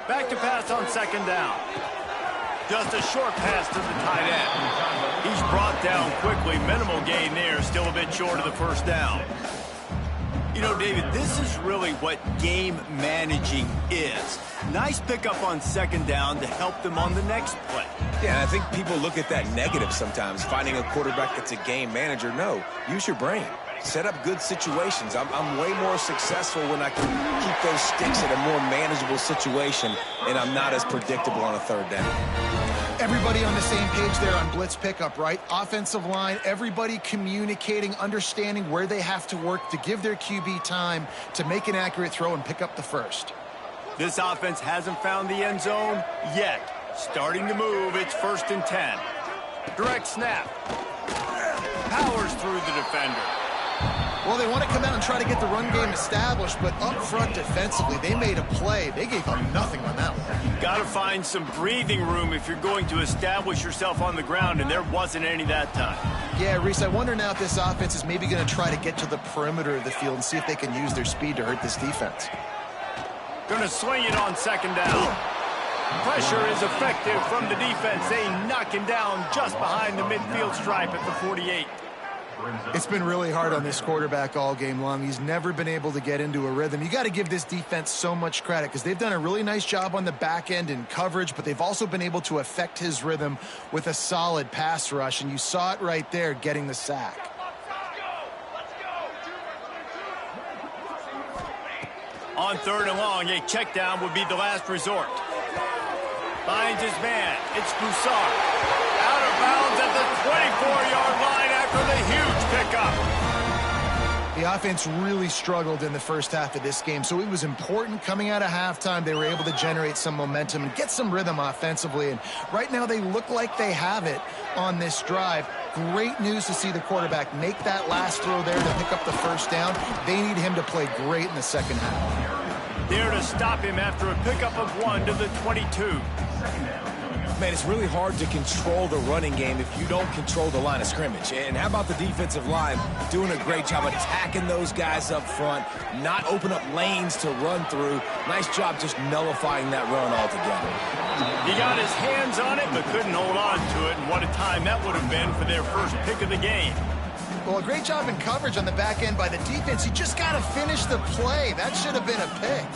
Back to pass on 2nd down. Just a short pass to the tight end. He's brought down quickly. Minimal gain there, still a bit short of the 1st down. You know, David, this is really what game managing is. Nice pickup on 2nd down to help them on the next play. Yeah, I think people look at that negative sometimes, finding a quarterback that's a game manager. No, use your brain. Set up good situations. I'm way more successful when I can keep those sticks at a more manageable situation, and I'm not as predictable on a 3rd down. Everybody on the same page there on blitz pickup, right? Offensive line, everybody communicating, understanding where they have to work to give their QB time to make an accurate throw and pick up the 1st. This offense hasn't found the end zone yet. Starting to move, it's 1st and 10. Direct snap. Powers through the defender. Well, they want to come out and try to get the run game established, but up front defensively, they made a play. They gave up nothing on that one. Got to find some breathing room if you're going to establish yourself on the ground, and there wasn't any that time. Yeah, Reese, I wonder now if this offense is maybe going to try to get to the perimeter of the field and see if they can use their speed to hurt this defense. Going to swing it on 2nd down. Pressure is effective from the defense. They knock him down just behind the midfield stripe at the 48. It's been really hard on this quarterback all game long. He's never been able to get into a rhythm. You got to give this defense so much credit because they've done a really nice job on the back end in coverage, but they've also been able to affect his rhythm with a solid pass rush, and you saw it right there getting the sack. On 3rd and long, a check down would be the last resort. Finds his man. It's Broussard. Out of bounds at the 24-yard line after the huge pickup. The offense really struggled in the first half of this game, so it was important coming out of halftime. They were able to generate some momentum and get some rhythm offensively, and right now they look like they have it on this drive. Great news to see the quarterback make that last throw there to pick up the 1st down. They need him to play great in the 2nd half. There to stop him after a pickup of 1 to the 22. Man, it's really hard to control the running game if you don't control the line of scrimmage. And how about the defensive line doing a great job attacking those guys up front, not open up lanes to run through. Nice job just nullifying that run altogether. He got his hands on it, but couldn't hold on to it. And what a time that would have been for their first pick of the game. Well, a great job in coverage on the back end by the defense. You just got to finish the play. That should have been a pick.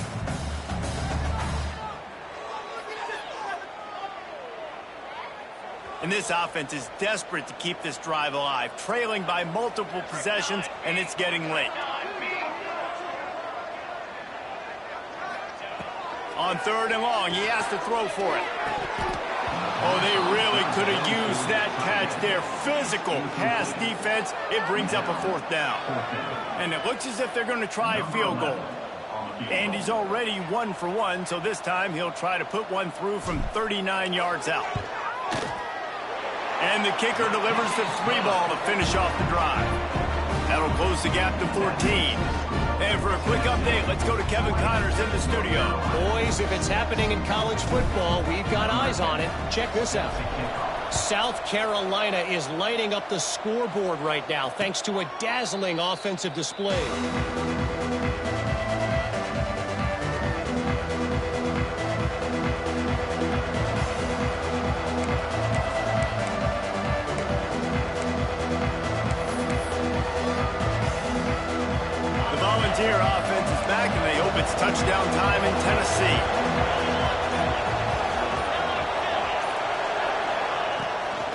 And this offense is desperate to keep this drive alive, trailing by multiple possessions, and it's getting late. On 3rd and long, he has to throw for it. Oh, they really could have used that catch there. Physical pass defense. It brings up a 4th down. And it looks as if they're going to try a field goal. And he's already 1 for 1, so this time he'll try to put one through from 39 yards out. And the kicker delivers the 3-ball to finish off the drive. That'll close the gap to 14. And for a quick update, let's go to Kevin Connors in the studio. Boys, if it's happening in college football, we've got eyes on it. Check this out. South Carolina is lighting up the scoreboard right now thanks to a dazzling offensive display. Volunteer offense is back, and they hope it's touchdown time in Tennessee.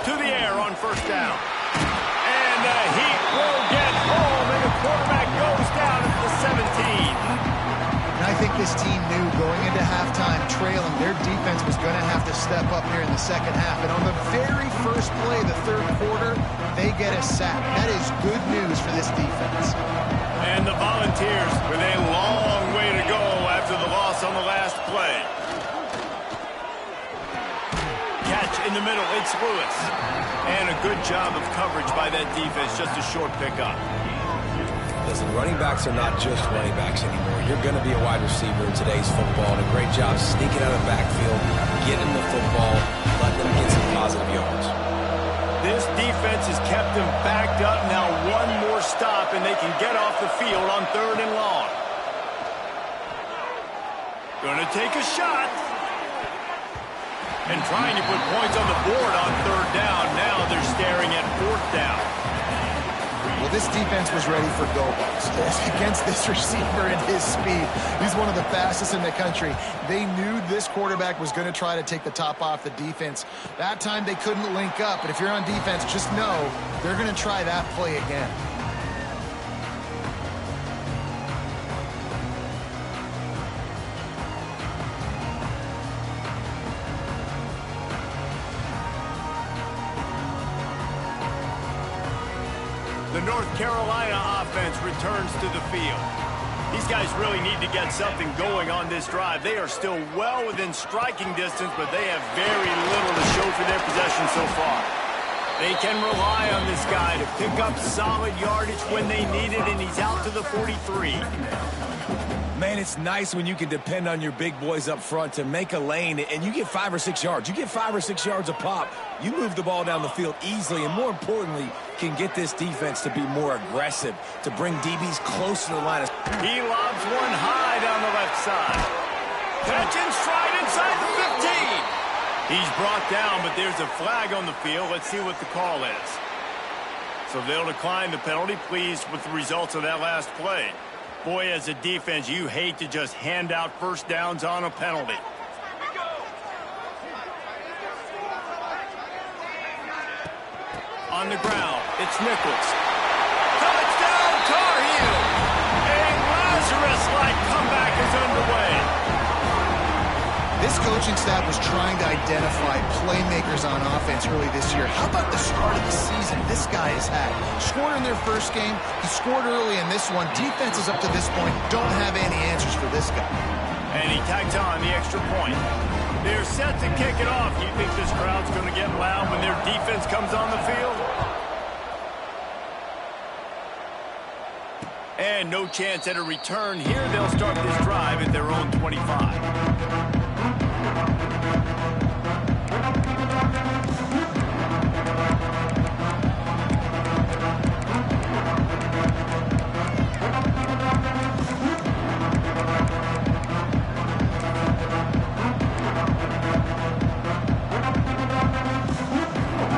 To the air on 1st down. And the Heat will get home, and the quarterback goes down at the 17. And I think this team knew going into halftime trailing, their defense was going to have to step up here in the 2nd half. And on the very first play of the 3rd quarter, they get a sack. That is good news for this defense. And the Volunteers with a long way to go after the loss on the last play. Catch in the middle, it's Lewis. And a good job of coverage by that defense, just a short pickup. Listen, running backs are not just running backs anymore. You're going to be a wide receiver in today's football, and a great job sneaking out of the backfield, getting the football, letting them get some positive yards. This defense has kept them backed up. Now one more stop, and they can get off the field on 3rd and long. Gonna take a shot. And trying to put points on the board on 3rd down. Now they're staring at 4th down. Well, this defense was ready for go-balls against this receiver and his speed. He's one of the fastest in the country. They knew this quarterback was going to try to take the top off the defense. That time they couldn't link up, but if you're on defense, just know they're going to try that play again. The North Carolina offense returns to the field. These guys really need to get something going on this drive. They are still well within striking distance, but they have very little to show for their possession so far. They can rely on this guy to pick up solid yardage when they need it, and he's out to the 43. Man, it's nice when you can depend on your big boys up front to make a lane, and you get 5 or 6 yards. You get 5 or 6 yards a pop. You move the ball down the field easily, and more importantly, can get this defense to be more aggressive, to bring DBs close to the line. He lobs one high down the left side. Catch in stride inside the 15. He's brought down, but there's a flag on the field. Let's see what the call is. So they'll decline the penalty, pleased with the results of that last play. Boy, as a defense, you hate to just hand out 1st downs on a penalty. On the ground, it's Nichols. Touchdown, Tar Heels! A Lazarus-like comeback is underway. This coaching staff was trying to identify playmakers on offense early this year. How about the start of the season this guy has had? Scored in their first game. He scored early in this one. Defenses up to this point don't have any answers for this guy. And he tags on the extra point. They're set to kick it off. Do you think this crowd's going to get loud when their defense comes on the field? And no chance at a return here. They'll start this drive at their own 25.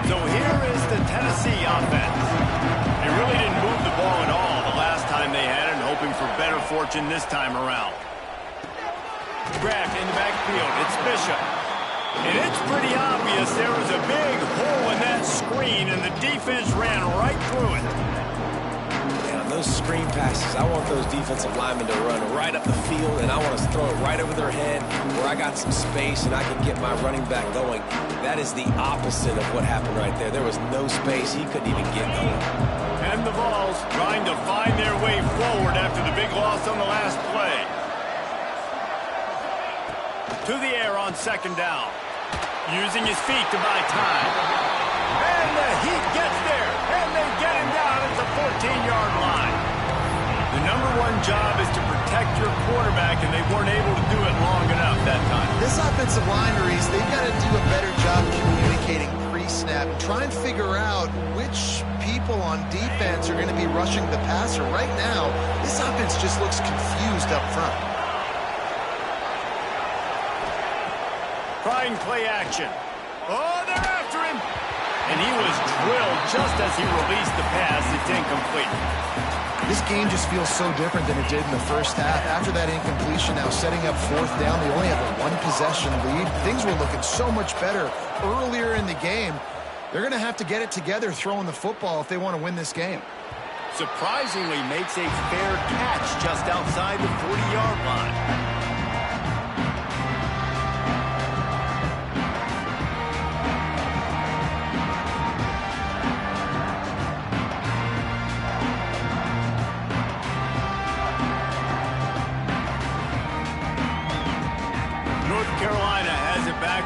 So here is the Tennessee offense. They really didn't move the ball at all the last time they had it, and hoping for better fortune this time around. Grabbed in the backfield. It's Bishop. And it's pretty obvious there was a big hole in that screen, and the defense ran right through it. Yeah, those screen passes, I want those defensive linemen to run right up the field, and I want to throw it right over their head where I got some space and I can get my running back going. That is the opposite of what happened right there. There was no space. He couldn't even get going. And the Vols trying to find their way forward after the big loss on the last play. To the air on second down. Using his feet to buy time. And the Heat gets there. And they get him down at the 14-yard line. The #1 job is to protect your quarterback, and they weren't able to do it long enough that time. This offensive line, Reese, they've got to do a better job communicating pre-snap and try and figure out which people on defense are going to be rushing the passer. Right now, this offense just looks confused up front. Trying play action. Oh, they're after him. And he was drilled just as he released the pass. It's incomplete. This game just feels so different than it did in the first half. After that incompletion, now setting up fourth down, they only have a one-possession lead. Things were looking so much better earlier in the game. They're going to have to get it together throwing the football if they want to win this game. Surprisingly makes a fair catch just outside the 40-yard line.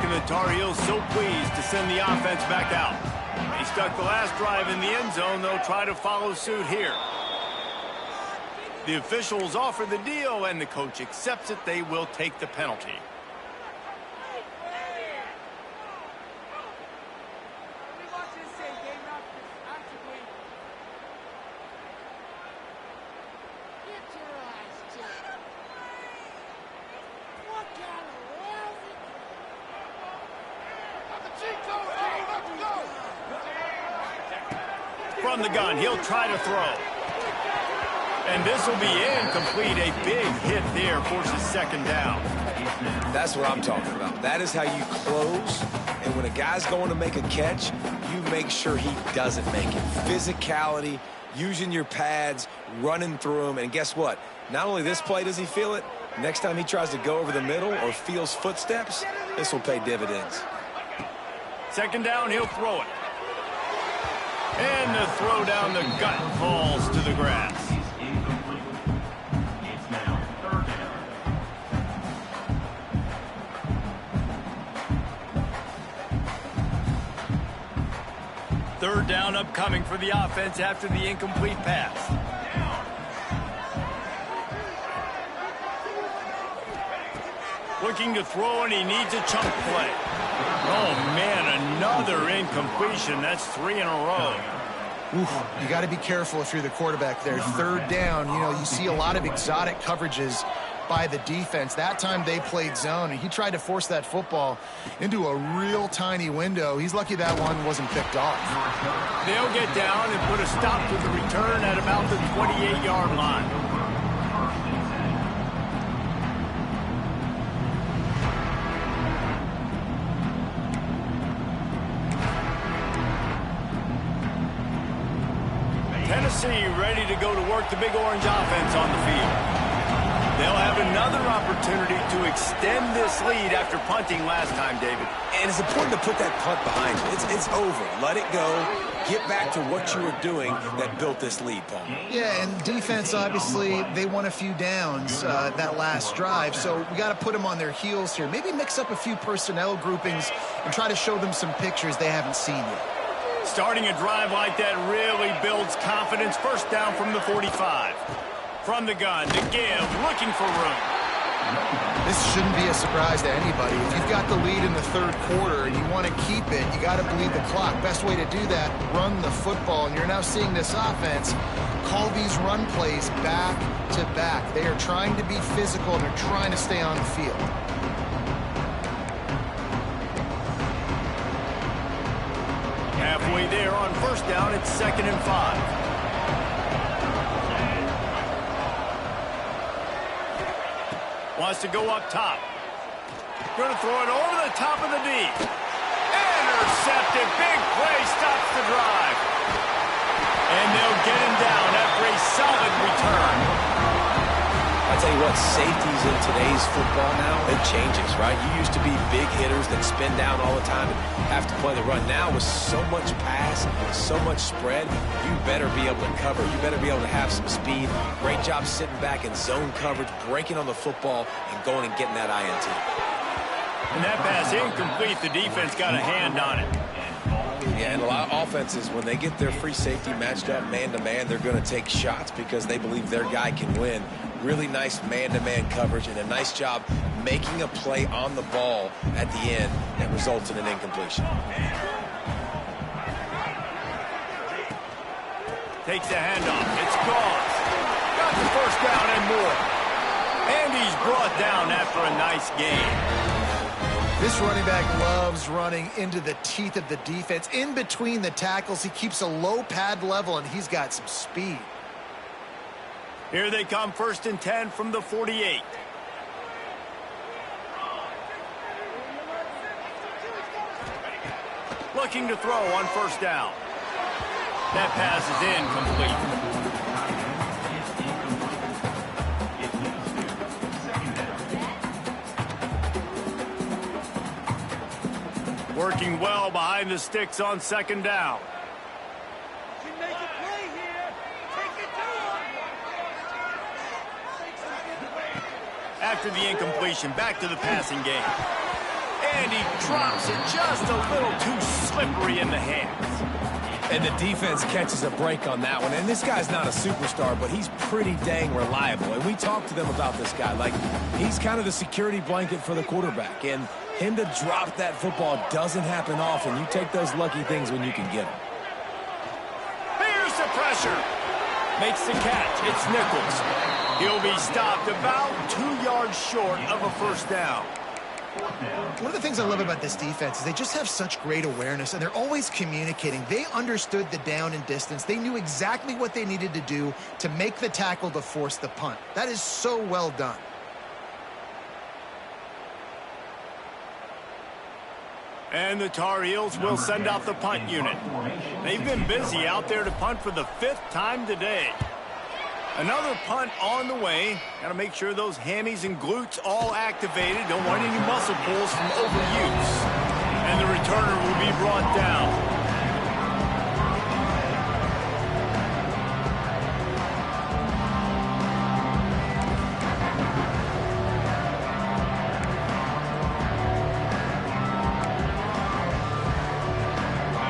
The Tar Heels so pleased to send the offense back out. They stuck the last drive in the end zone. They'll try to follow suit here. The officials offer the deal, and the coach accepts it. They will take the penalty. From the gun, he'll try to throw. And this will be incomplete. A big hit there forces second down. That's what I'm talking about. That is how you close. And when a guy's going to make a catch, you make sure he doesn't make it. Physicality, using your pads, running through them. And guess what? Not only this play does he feel it, next time he tries to go over the middle or feels footsteps, this will pay dividends. Second down, he'll throw it. And the throw down the gut falls to the grass. It's now third down. Third down upcoming for the offense after the incomplete pass. Looking to throw, and he needs a chunk play. Oh, man, another incompletion. That's 3 in a row. Oof, you got to be careful if you're the quarterback there. Third down, you know, you see a lot of exotic coverages by the defense. That time they played zone, and he tried to force that football into a real tiny window. He's lucky that one wasn't picked off. They'll get down and put a stop to the return at about the 28-yard line. Tennessee ready to go to work the big orange offense on the field. They'll have another opportunity to extend this lead after punting last time, David. And it's important to put that punt behind you. It's over. Let it go. Get back to what you were doing that built this lead, Paul. Yeah, and defense, obviously, they won a few downs that last drive, so we got to put them on their heels here. Maybe mix up a few personnel groupings and try to show them some pictures they haven't seen yet. Starting a drive like that really builds confidence. First down from the 45. From the gun to give, looking for room. This shouldn't be a surprise to anybody. If you've got the lead in the third quarter and you want to keep it, you got to bleed the clock. Best way to do that, run the football. And you're now seeing this offense call these run plays back to back. They are trying to be physical, and they're trying to stay on the field. Halfway there on first down, it's 2nd and 5. Wants to go up top. Going to throw it over the top of the D. Intercepted. Big play stops the drive. And they'll get him down after a solid return. I tell you what, safeties in today's football now, it changes, right? You used to be big hitters that spin down all the time and have to play the run. Now with so much pass, so much spread, you better be able to cover. You better be able to have some speed. Great job sitting back in zone coverage, breaking on the football, and going and getting that INT. And that pass incomplete. The defense got a hand on it. Yeah, and a lot of offenses, when they get their free safety matched up man-to-man, they're going to take shots because they believe their guy can win. Really nice man-to-man coverage and a nice job making a play on the ball at the end that results in an incompletion. Takes the handoff. It's gone. Got the first down and more. And he's brought down after a nice game. This running back loves running into the teeth of the defense. In between the tackles, he keeps a low pad level, and he's got some speed. Here they come, 1st and 10 from the 48. Looking to throw on 1st down. That pass is incomplete. Working well behind the sticks on 2nd down. After the incompletion, back to the passing game. And he drops it just a little too slippery in the hands. And the defense catches a break on that one. And this guy's not a superstar, but he's pretty dang reliable. And we talked to them about this guy. Like, he's kind of the security blanket for the quarterback. And him to drop that football doesn't happen often. You take those lucky things when you can get them. Here's the pressure. Makes the catch. It's Nichols. He'll be stopped about 2 yards short of a 1st down. One of the things I love about this defense is they just have such great awareness, and they're always communicating. They understood the down and distance. They knew exactly what they needed to do to make the tackle to force the punt. That is so well done. And the Tar Heels will send out the punt unit. They've been busy out there to punt for the 5th time today. Another punt on the way. Got to make sure those hammies and glutes all activated. Don't want any muscle pulls from overuse. And the returner will be brought down.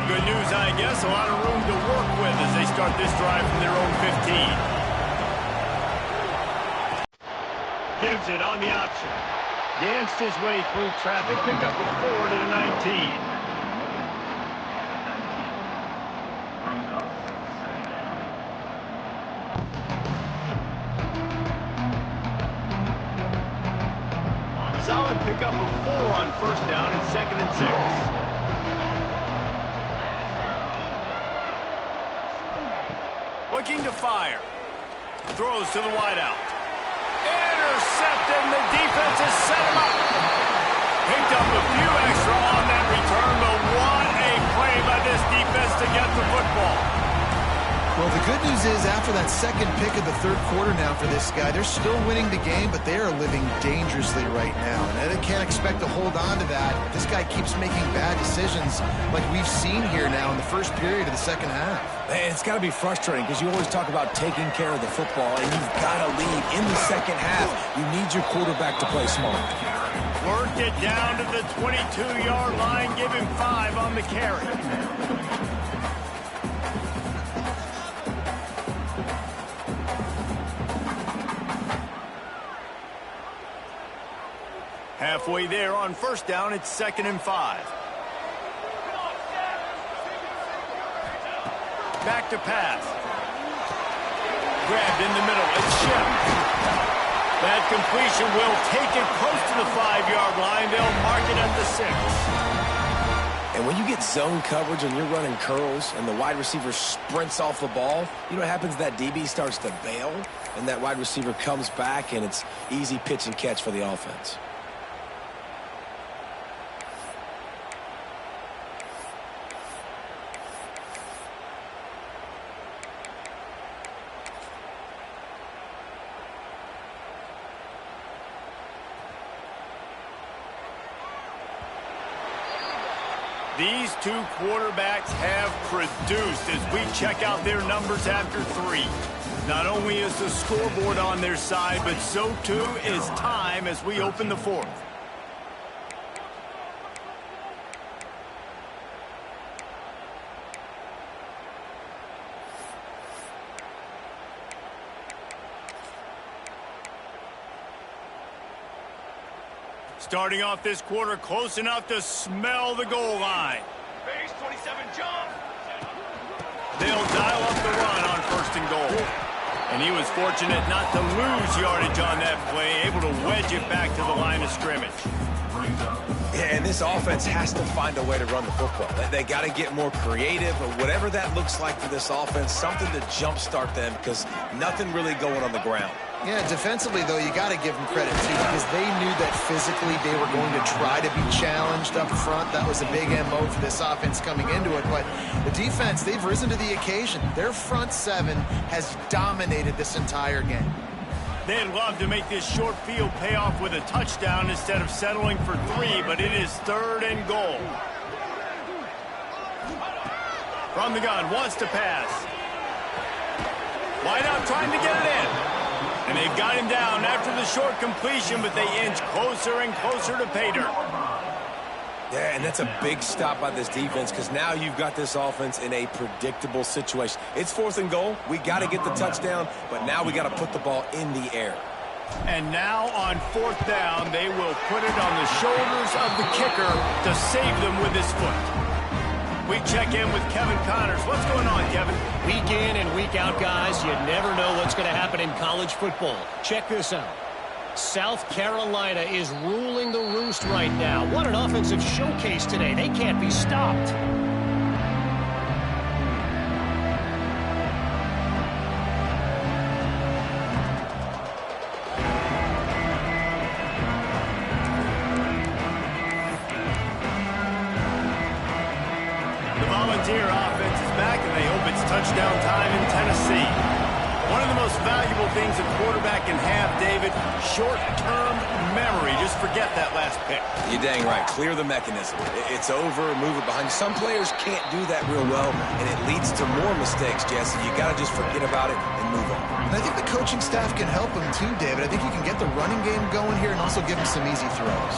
Good news, I guess. A lot of room to work with as they start this drive from their own 15. Gives it on the option. Danced his way through traffic. Pick up a 4 to the 19. Solid pick up of 4 on 1st down and 2nd and 6. Looking to fire. Throws to the wideout. Intercepted, and the defense has set him up. Picked up a few extra on that return, but what a play by this defense to get the football. Well, the good news is after that 2nd pick of the 3rd quarter now for this guy, they're still winning the game, but they are living dangerously right now. And they can't expect to hold on to that. This guy keeps making bad decisions like we've seen here now in the 1st period of the 2nd half. Man, it's got to be frustrating because you always talk about taking care of the football, and you've got to lead in the 2nd half. You need your quarterback to play smart. Worked it down to the 22-yard line, give him 5 on the carry. Halfway there on 1st down, it's 2nd and 5. Back to pass. Grabbed in the middle. It's shipped. That completion will take it close to the 5-yard line. They'll mark it at the 6. And when you get zone coverage and you're running curls and the wide receiver sprints off the ball, you know what happens? That DB starts to bail, and that wide receiver comes back, and it's easy pitch and catch for the offense. These two quarterbacks have produced as we check out their numbers after 3. Not only is the scoreboard on their side, but so too is time as we open the 4th. Starting off this quarter close enough to smell the goal line. Base 27 jump. They'll dial up the run on 1st and goal. And he was fortunate not to lose yardage on that play, able to wedge it back to the line of scrimmage. Yeah, and this offense has to find a way to run the football. They got to get more creative, or whatever that looks like for this offense, something to jumpstart them, because nothing really going on the ground. Yeah, defensively, though, you got to give them credit, too, because they knew that physically they were going to try to be challenged up front. That was a big MO for this offense coming into it. But the defense, they've risen to the occasion. Their front 7 has dominated this entire game. They'd love to make this short field pay off with a touchdown instead of settling for 3, but it is 3rd and goal. From the gun, wants to pass. Wide out, trying to get it in. And they've got him down after the short completion, but they inch closer and closer to pay dirt. Yeah, and that's a big stop by this defense, because now you've got this offense in a predictable situation. It's 4th and goal. We got to get the touchdown, but now we got to put the ball in the air. And now on 4th down, they will put it on the shoulders of the kicker to save them with his foot. We check in with Kevin Connors. What's going on, Kevin? Week in and week out, guys, you never know what's going to happen in college football. Check this out. South Carolina is ruling the roost right now. What an offensive showcase today. They can't be stopped. Volunteer offense is back, and they hope it's touchdown time in Tennessee. One of the most valuable things a quarterback can have, David, short-term memory. Just forget that last pick. You're dang right. Clear the mechanism. It's over, move it behind. Some players can't do that real well, and it leads to more mistakes, Jesse. You got to just forget about it and move on. And I think the coaching staff can help him too, David. I think you can get the running game going here and also give him some easy throws.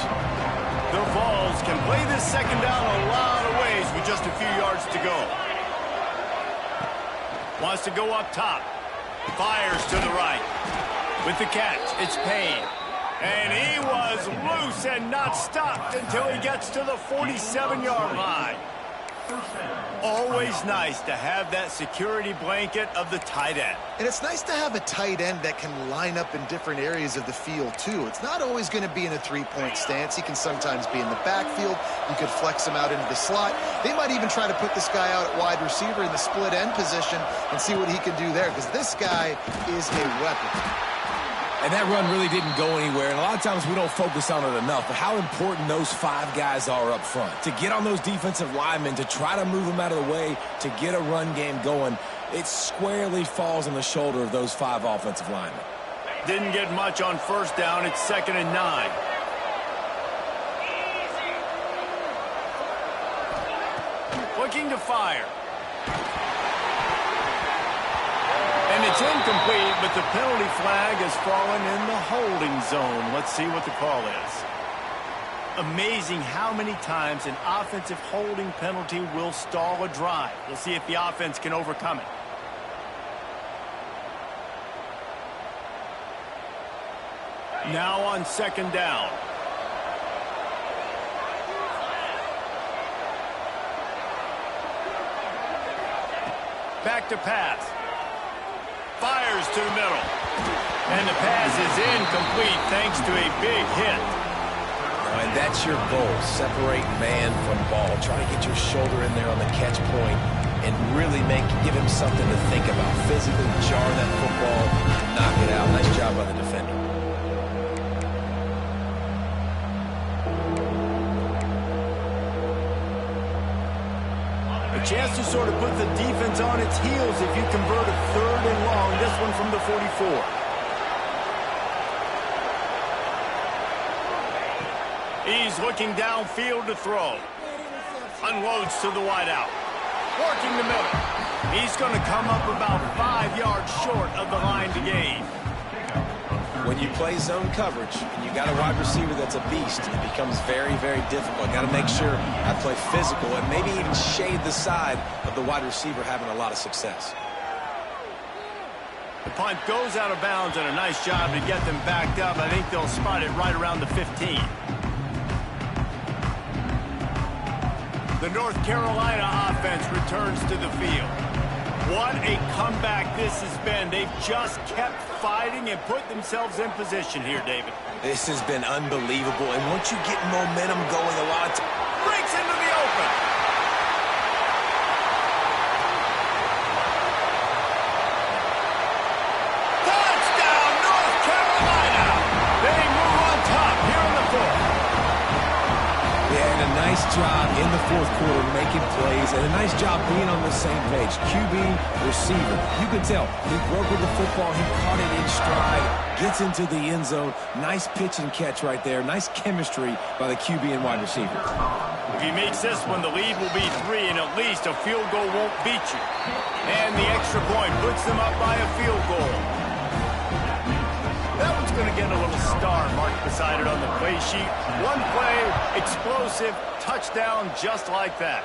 The Vols can play this 2nd down a lot of ways with just a few yards to go. Wants to go up top. Fires to the right. With the catch, it's Payne. And he was loose and not stopped until he gets to the 47-yard line. Always nice to have that security blanket of the tight end. And it's nice to have a tight end that can line up in different areas of the field, too. It's not always going to be in a 3-point stance. He can sometimes be in the backfield. You could flex him out into the slot. They might even try to put this guy out at wide receiver in the split end position and see what he can do there, because this guy is a weapon. And that run really didn't go anywhere, and a lot of times we don't focus on it enough, but how important those 5 guys are up front. To get on those defensive linemen, to try to move them out of the way, to get a run game going, it squarely falls on the shoulder of those 5 offensive linemen. Didn't get much on 1st down. It's 2nd and 9. Looking to fire. And it's incomplete, but the penalty flag has fallen in the holding zone. Let's see what the call is. Amazing how many times an offensive holding penalty will stall a drive. We'll see if the offense can overcome it. Now on 2nd down. Back to pass. Fires to the middle. And the pass is incomplete thanks to a big hit. And that's your goal. Separate man from ball. Try to get your shoulder in there on the catch point and really give him something to think about. Physically jar that football, knock it out. Nice job by the defender. A chance to sort of put the defense on its heels if you convert a 3rd and long. This one from the 44. He's looking downfield to throw. Unloads to the wideout. Working the middle. He's going to come up about 5 yards short of the line to gain. When you play zone coverage and you got a wide receiver that's a beast, it becomes very, very difficult. Got to make sure I play physical and maybe even shade the side of the wide receiver having a lot of success. The punt goes out of bounds, and a nice job to get them backed up. I think they'll spot it right around the 15. The North Carolina offense returns to the field. What a comeback this has been. They've just kept fighting and put themselves in position here, David. This has been unbelievable, and once you get momentum going, a lot of time Breaks into the open. Touchdown, North Carolina. They move on top here in the fourth. Yeah, and a nice job in the fourth quarter making plays, and a nice job being on the same page. QB, receiver. You can tell he broke with the football. He caught it in stride, gets into the end zone. Nice pitch and catch right there. Nice chemistry by the QB and wide receiver. If he makes this one, the lead will be 3, and at least a field goal won't beat you. And the extra point puts them up by a field goal. That one's going to get a little star marked beside it on the play sheet. One play, explosive, touchdown just like that.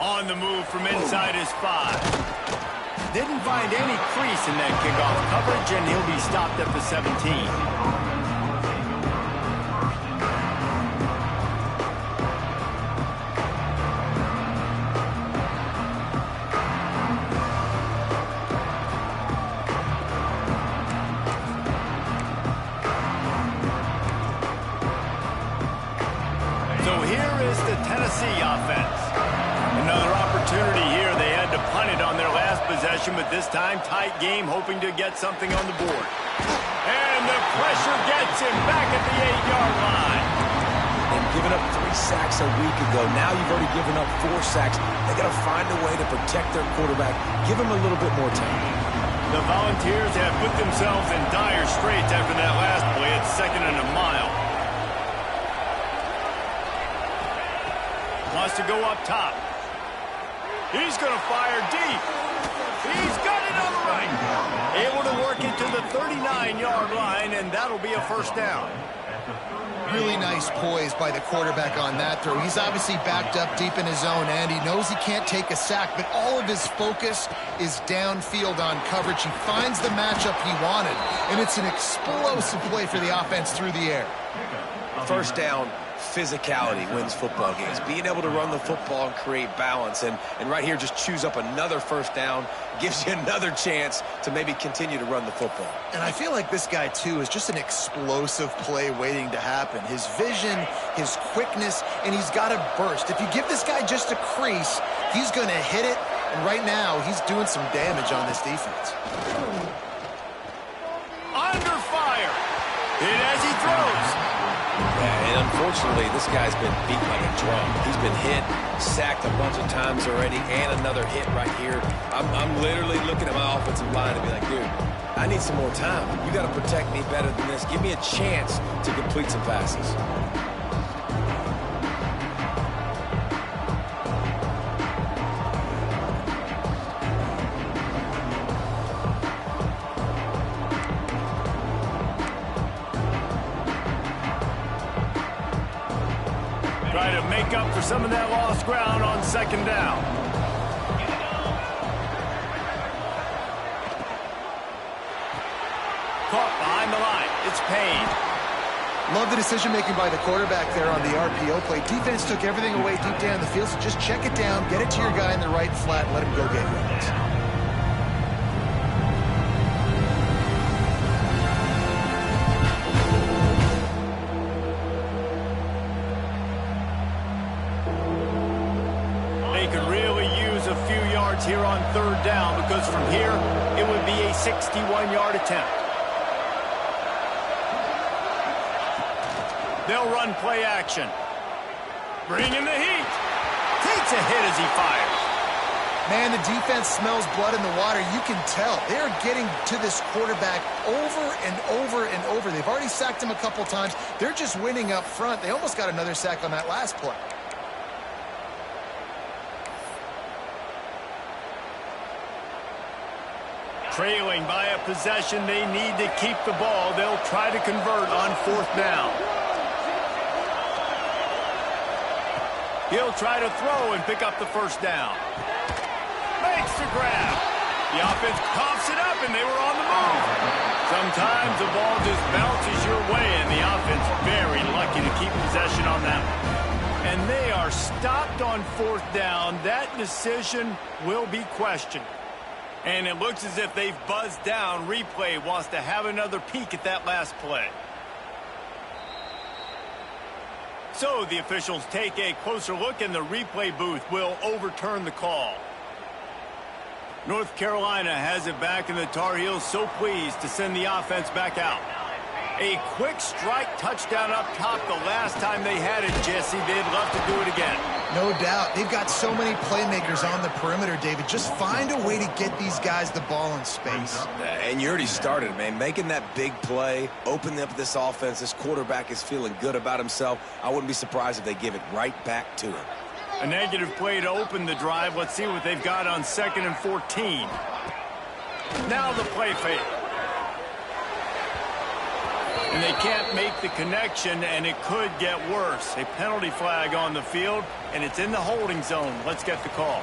On the move from inside his 5. Didn't find any crease in that kickoff coverage, and he'll be stopped at the 17. Tennessee offense. Another opportunity here. They had to punt it on their last possession, but this time tight game, hoping to get something on the board. And the pressure gets him back at the 8-yard line. And giving up 3 sacks a week ago. Now you've already given up 4 sacks. They got to find a way to protect their quarterback. Give him a little bit more time. The Volunteers have put themselves in dire straits after that last play. It's 2nd and a mile. Wants to go up top. He's going to fire deep. He's got it on the right. Able to work it to the 39-yard line, and that'll be a first down. Really nice poise by the quarterback on that throw. He's obviously backed up deep in his own end. He knows he can't take a sack, but all of his focus is downfield on coverage. He finds the matchup he wanted, and it's an explosive play for the offense through the air. First down, physicality wins football games. Being able to run the football and create balance. And right here, just choose up another first down. Gives you another chance to maybe continue to run the football. And I feel like this guy, too, is just an explosive play waiting to happen. His vision, his quickness, and he's got a burst. If you give this guy just a crease, he's going to hit it. And right now, he's doing some damage on this defense. Under fire. Hit as he throws. Yeah, and unfortunately, this guy's been beat like a drum. He's been hit, sacked a bunch of times already, and another hit right here. I'm literally looking at my offensive line and be like, dude, I need some more time. You got to protect me better than this. Give me a chance to complete some passes. Try to make up for some of that lost ground on 2nd down. Caught behind the line. It's Payne. Love the decision-making by the quarterback there on the RPO play. Defense took everything away deep down the field, so just check it down, get it to your guy in the right flat, and let him go get yards. Here on 3rd down, because from here it would be a 61-yard attempt. They'll run play action. Bringing the heat. Takes a hit as he fires. Man, the defense smells blood in the water. You can tell. They're getting to this quarterback over and over and over. They've already sacked him a couple times. They're just winning up front. They almost got another sack on that last play. Trailing by a possession, they need to keep the ball. They'll try to convert on 4th down. He'll try to throw and pick up the 1st down. Makes the grab. The offense coughs it up, and they were on the move. Sometimes the ball just bounces your way, and the offense very lucky to keep possession on that one. And they are stopped on 4th down. That decision will be questioned. And it looks as if they've buzzed down. Replay wants to have another peek at that last play. So the officials take a closer look, and the replay booth will overturn the call. North Carolina has it back, and the Tar Heels so pleased to send the offense back out. A quick strike touchdown up top the last time they had it, Jesse. They'd love to do it again. No doubt. They've got so many playmakers on the perimeter, David. Just find a way to get these guys the ball in space. And you already started, man. Making that big play, opening up this offense. This quarterback is feeling good about himself. I wouldn't be surprised if they give it right back to him. A negative play to open the drive. Let's see what they've got on 2nd and 14. Now the play fake. And they can't make the connection, and it could get worse. A penalty flag on the field, and it's in the holding zone. Let's get the call.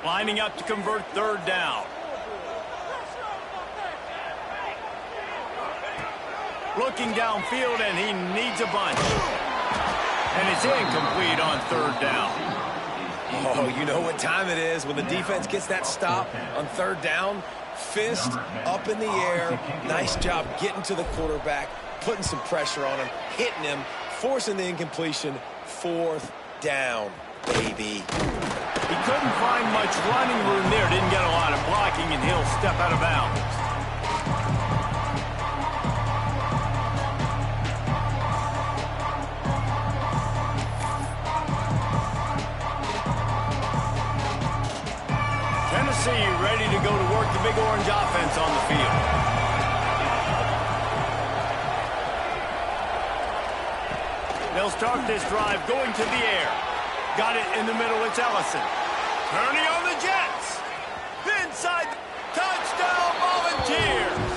Lining up to convert 3rd down. Looking downfield, and he needs a bunch. And it's incomplete on 3rd down. Oh, you know what time it is when the defense gets that stop on 3rd down. Fist up in the air. Nice job getting to the quarterback, putting some pressure on him, hitting him, forcing the incompletion. 4th down, baby. He couldn't find much running room there. Didn't get a lot of blocking, and he'll step out of bounds. Tennessee ready to go to work the Big Orange offense on the field. They'll start this drive going to the air. Got it in the middle. It's Ellison. Turning on the Jets. Inside. Touchdown Volunteers.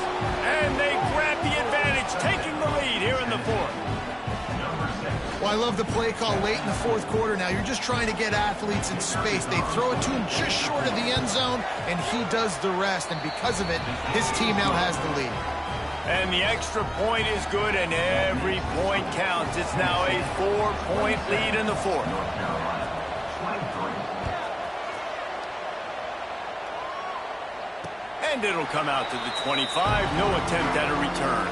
And they grab the advantage, taking the lead here in the 4th. Well, I love the play call late in the 4th quarter now. You're just trying to get athletes in space. They throw it to him just short of the end zone, and he does the rest. And because of it, his team now has the lead. And the extra point is good, and every point counts. It's now a 4-point lead in the 4th. And it'll come out to the 25. No attempt at a return.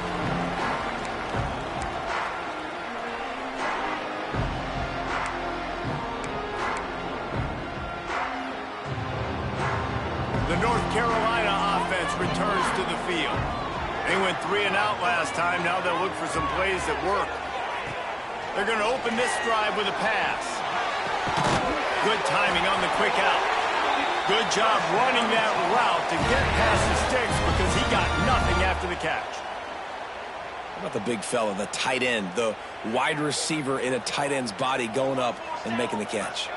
The North Carolina offense returns to the field. They went 3 and out last time. Now they'll look for some plays that work. They're going to open this drive with a pass. Good timing on the quick out. Good job running that route to get past the sticks because he got nothing after the catch. How about the big fella, the tight end, the wide receiver in a tight end's body going up and making the catch?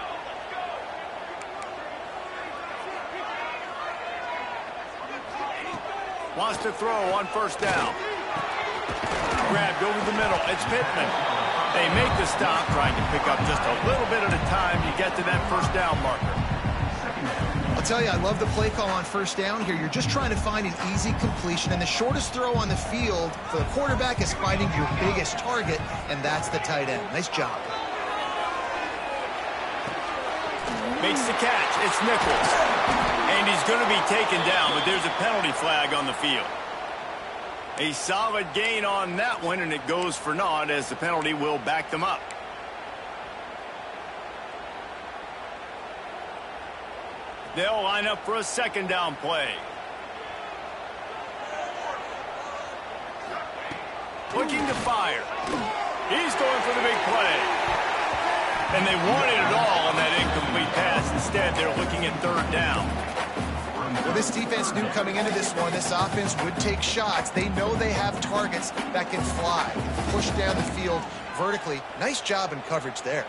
Wants to throw on 1st down. Grabbed over the middle. It's Pittman. They make the stop, trying to pick up just a little bit at a time to get to that 1st down marker. I'll tell you, I love the play call on 1st down here. You're just trying to find an easy completion, and the shortest throw on the field for the quarterback is finding your biggest target, and that's the tight end. Nice job. Makes the catch. It's Nichols. And he's going to be taken down, but there's a penalty flag on the field. A solid gain on that one, and it goes for naught as the penalty will back them up. They'll line up for a 2nd down play. Looking to fire. He's going for the big play. And they wanted it all on that incomplete pass. Instead, they're looking at 3rd down. Well, this defense knew coming into this one, this offense would take shots. They know they have targets that can fly, push down the field vertically. Nice job in coverage there.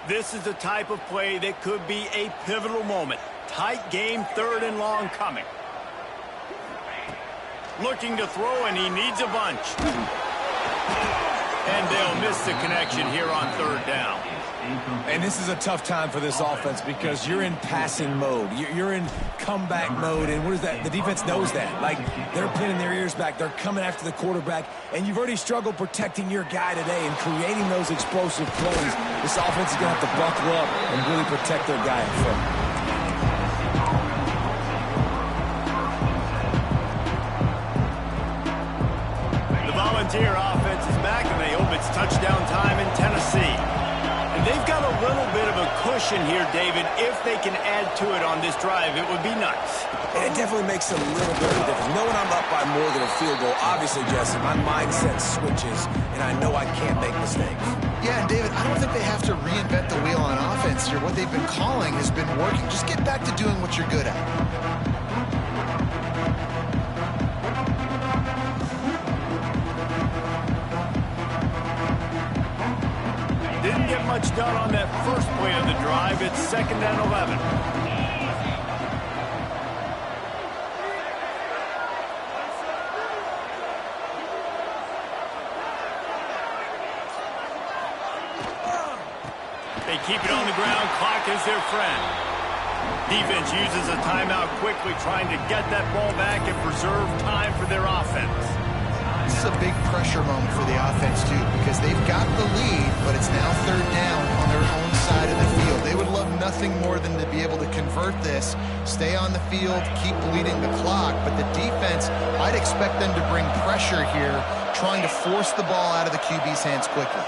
This is the type of play that could be a pivotal moment. Tight game, 3rd and long coming. Looking to throw, and he needs a bunch. And they'll miss the connection here on 3rd down. And this is a tough time for this offense because you're in passing mode. You're in comeback mode, and what is that? The defense knows that. Like, they're pinning their ears back. They're coming after the quarterback, and you've already struggled protecting your guy today and creating those explosive plays. This offense is going to have to buckle up and really protect their guy in front. Volunteer offense is back, and they hope it's touchdown time in Tennessee. And they've got a little bit of a cushion here, David. If they can add to it on this drive, it would be nice. And it definitely makes a little bit of a difference. Knowing I'm up by more than a field goal, obviously, Jesse, my mindset switches, and I know I can't make mistakes. Yeah, and David, I don't think they have to reinvent the wheel on offense here. What they've been calling has been working. Just get back to doing what you're good at. Didn't get much done on that first play of the drive. It's 2nd and 11. They keep it on the ground. Clock is their friend. Defense uses a timeout quickly, trying to get that ball back and preserve time for their offense. This is a big pressure moment for the offense, too, because they've got the lead, but it's now 3rd down on their own side of the field. They would love nothing more than to be able to convert this, stay on the field, keep bleeding the clock. But the defense, I'd expect them to bring pressure here, trying to force the ball out of the QB's hands quickly.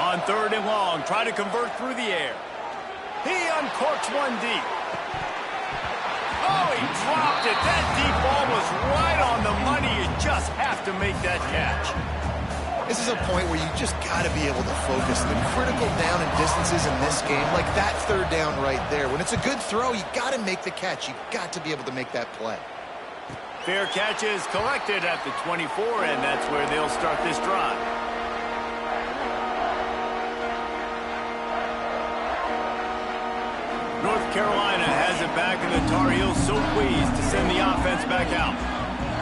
On 3rd and long, try to convert through the air. He uncorks one deep. Oh, he dropped it. That deep ball was right on the money. You just have to make that catch. This is a point where you just got to be able to focus. The critical down and distances in this game, like that 3rd down right there. When it's a good throw, you got to make the catch. You got to be able to make that play. Fair catch is collected at the 24, and that's where they'll start this drive. North Carolina has it back, and the Tar Heels so pleased to send the offense back out.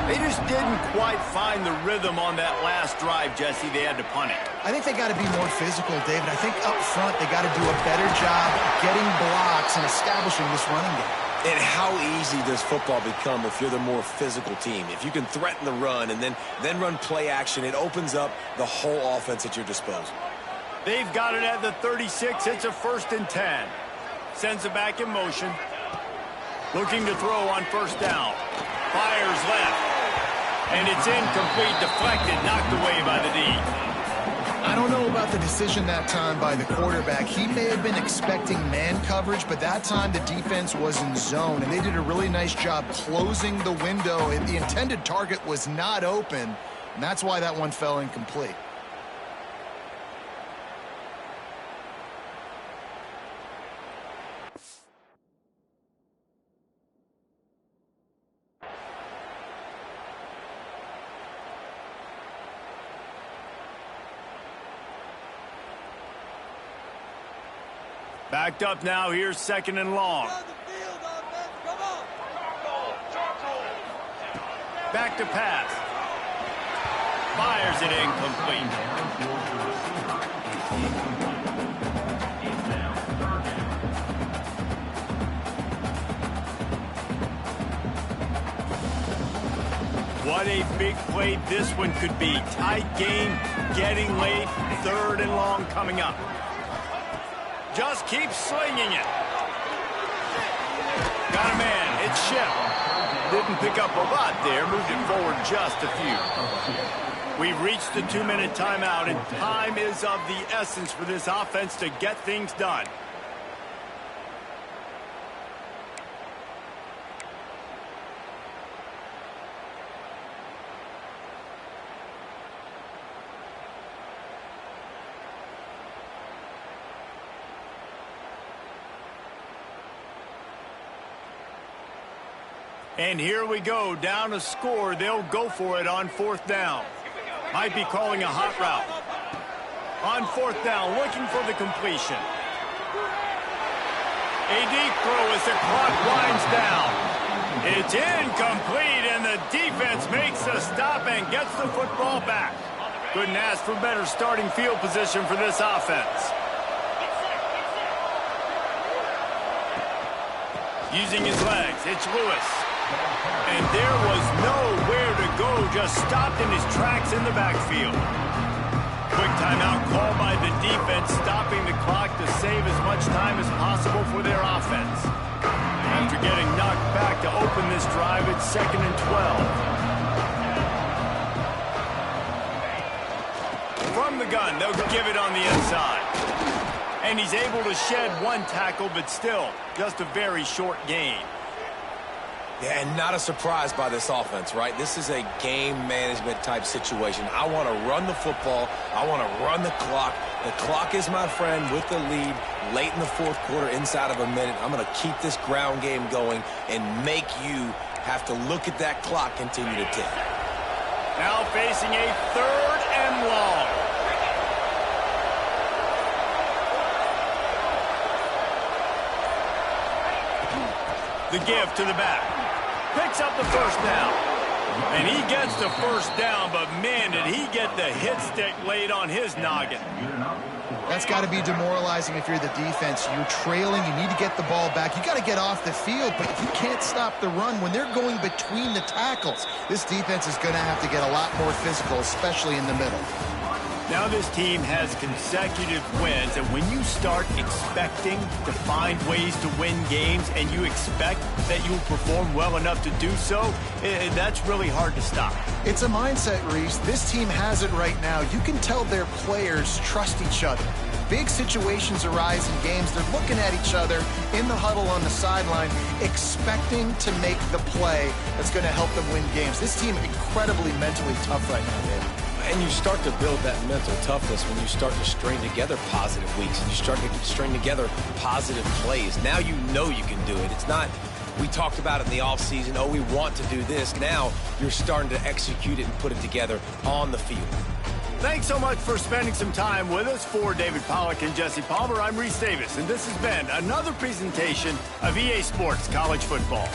They just didn't quite find the rhythm on that last drive, Jesse. They had to punt it. I think they got to be more physical, David. I think up front they got to do a better job getting blocks and establishing this running game. And how easy does football become if you're the more physical team? If you can threaten the run and then run play action, it opens up the whole offense at your disposal. They've got it at the 36. It's a 1st and 10. Sends it back in motion. Looking to throw on 1st down. Fires left. And it's incomplete, deflected, knocked away by the D. I don't know about the decision that time by the quarterback. He may have been expecting man coverage, but that time the defense was in zone, and they did a really nice job closing the window. The intended target was not open, and that's why that one fell incomplete. Backed up now. Here's 2nd and long. Back to pass. Fires it incomplete. What a big play this one could be. Tight game, getting late, 3rd and long coming up. Just keep slinging it. Got a man. It's Shep. Didn't pick up a lot there. Moved it forward just a few. We've reached the 2-minute timeout, and time is of the essence for this offense to get things done. And here we go, down a score. They'll go for it on 4th down. Might be calling a hot route. On 4th down, looking for the completion. A deep throw as the clock winds down. It's incomplete, and the defense makes a stop and gets the football back. Couldn't ask for better starting field position for this offense. Using his legs, it's Lewis. And there was nowhere to go, just stopped in his tracks in the backfield. Quick timeout called by the defense, stopping the clock to save as much time as possible for their offense. After getting knocked back to open this drive, it's 2nd and 12. From the gun, they'll give it on the inside. And he's able to shed one tackle, but still, just a very short gain. Yeah, and not a surprise by this offense, right? This is a game management type situation. I want to run the football. I want to run the clock. The clock is my friend with the lead late in the 4th quarter, inside of a minute. I'm going to keep this ground game going and make you have to look at that clock continue to tick. Now facing a 3rd and long. The give to the back. Picks up the 1st down. And he gets the 1st down, but man, did he get the hit stick laid on his noggin. That's got to be demoralizing if you're the defense. You're trailing. You need to get the ball back. You got to get off the field, but you can't stop the run. When they're going between the tackles, this defense is going to have to get a lot more physical, especially in the middle. Now this team has consecutive wins, and when you start expecting to find ways to win games and you expect that you'll perform well enough to do so, that's really hard to stop. It's a mindset, Reese. This team has it right now. You can tell their players trust each other. Big situations arise in games. They're looking at each other in the huddle on the sideline, expecting to make the play that's going to help them win games. This team incredibly mentally tough right now, David. And you start to build that mental toughness when you start to string together positive weeks and you start to string together positive plays. Now you know you can do it. It's not, we talked about it in the offseason, oh, we want to do this. Now you're starting to execute it and put it together on the field. Thanks so much for spending some time with us. For David Pollack and Jesse Palmer, I'm Reese Davis, and this has been another presentation of EA Sports College Football.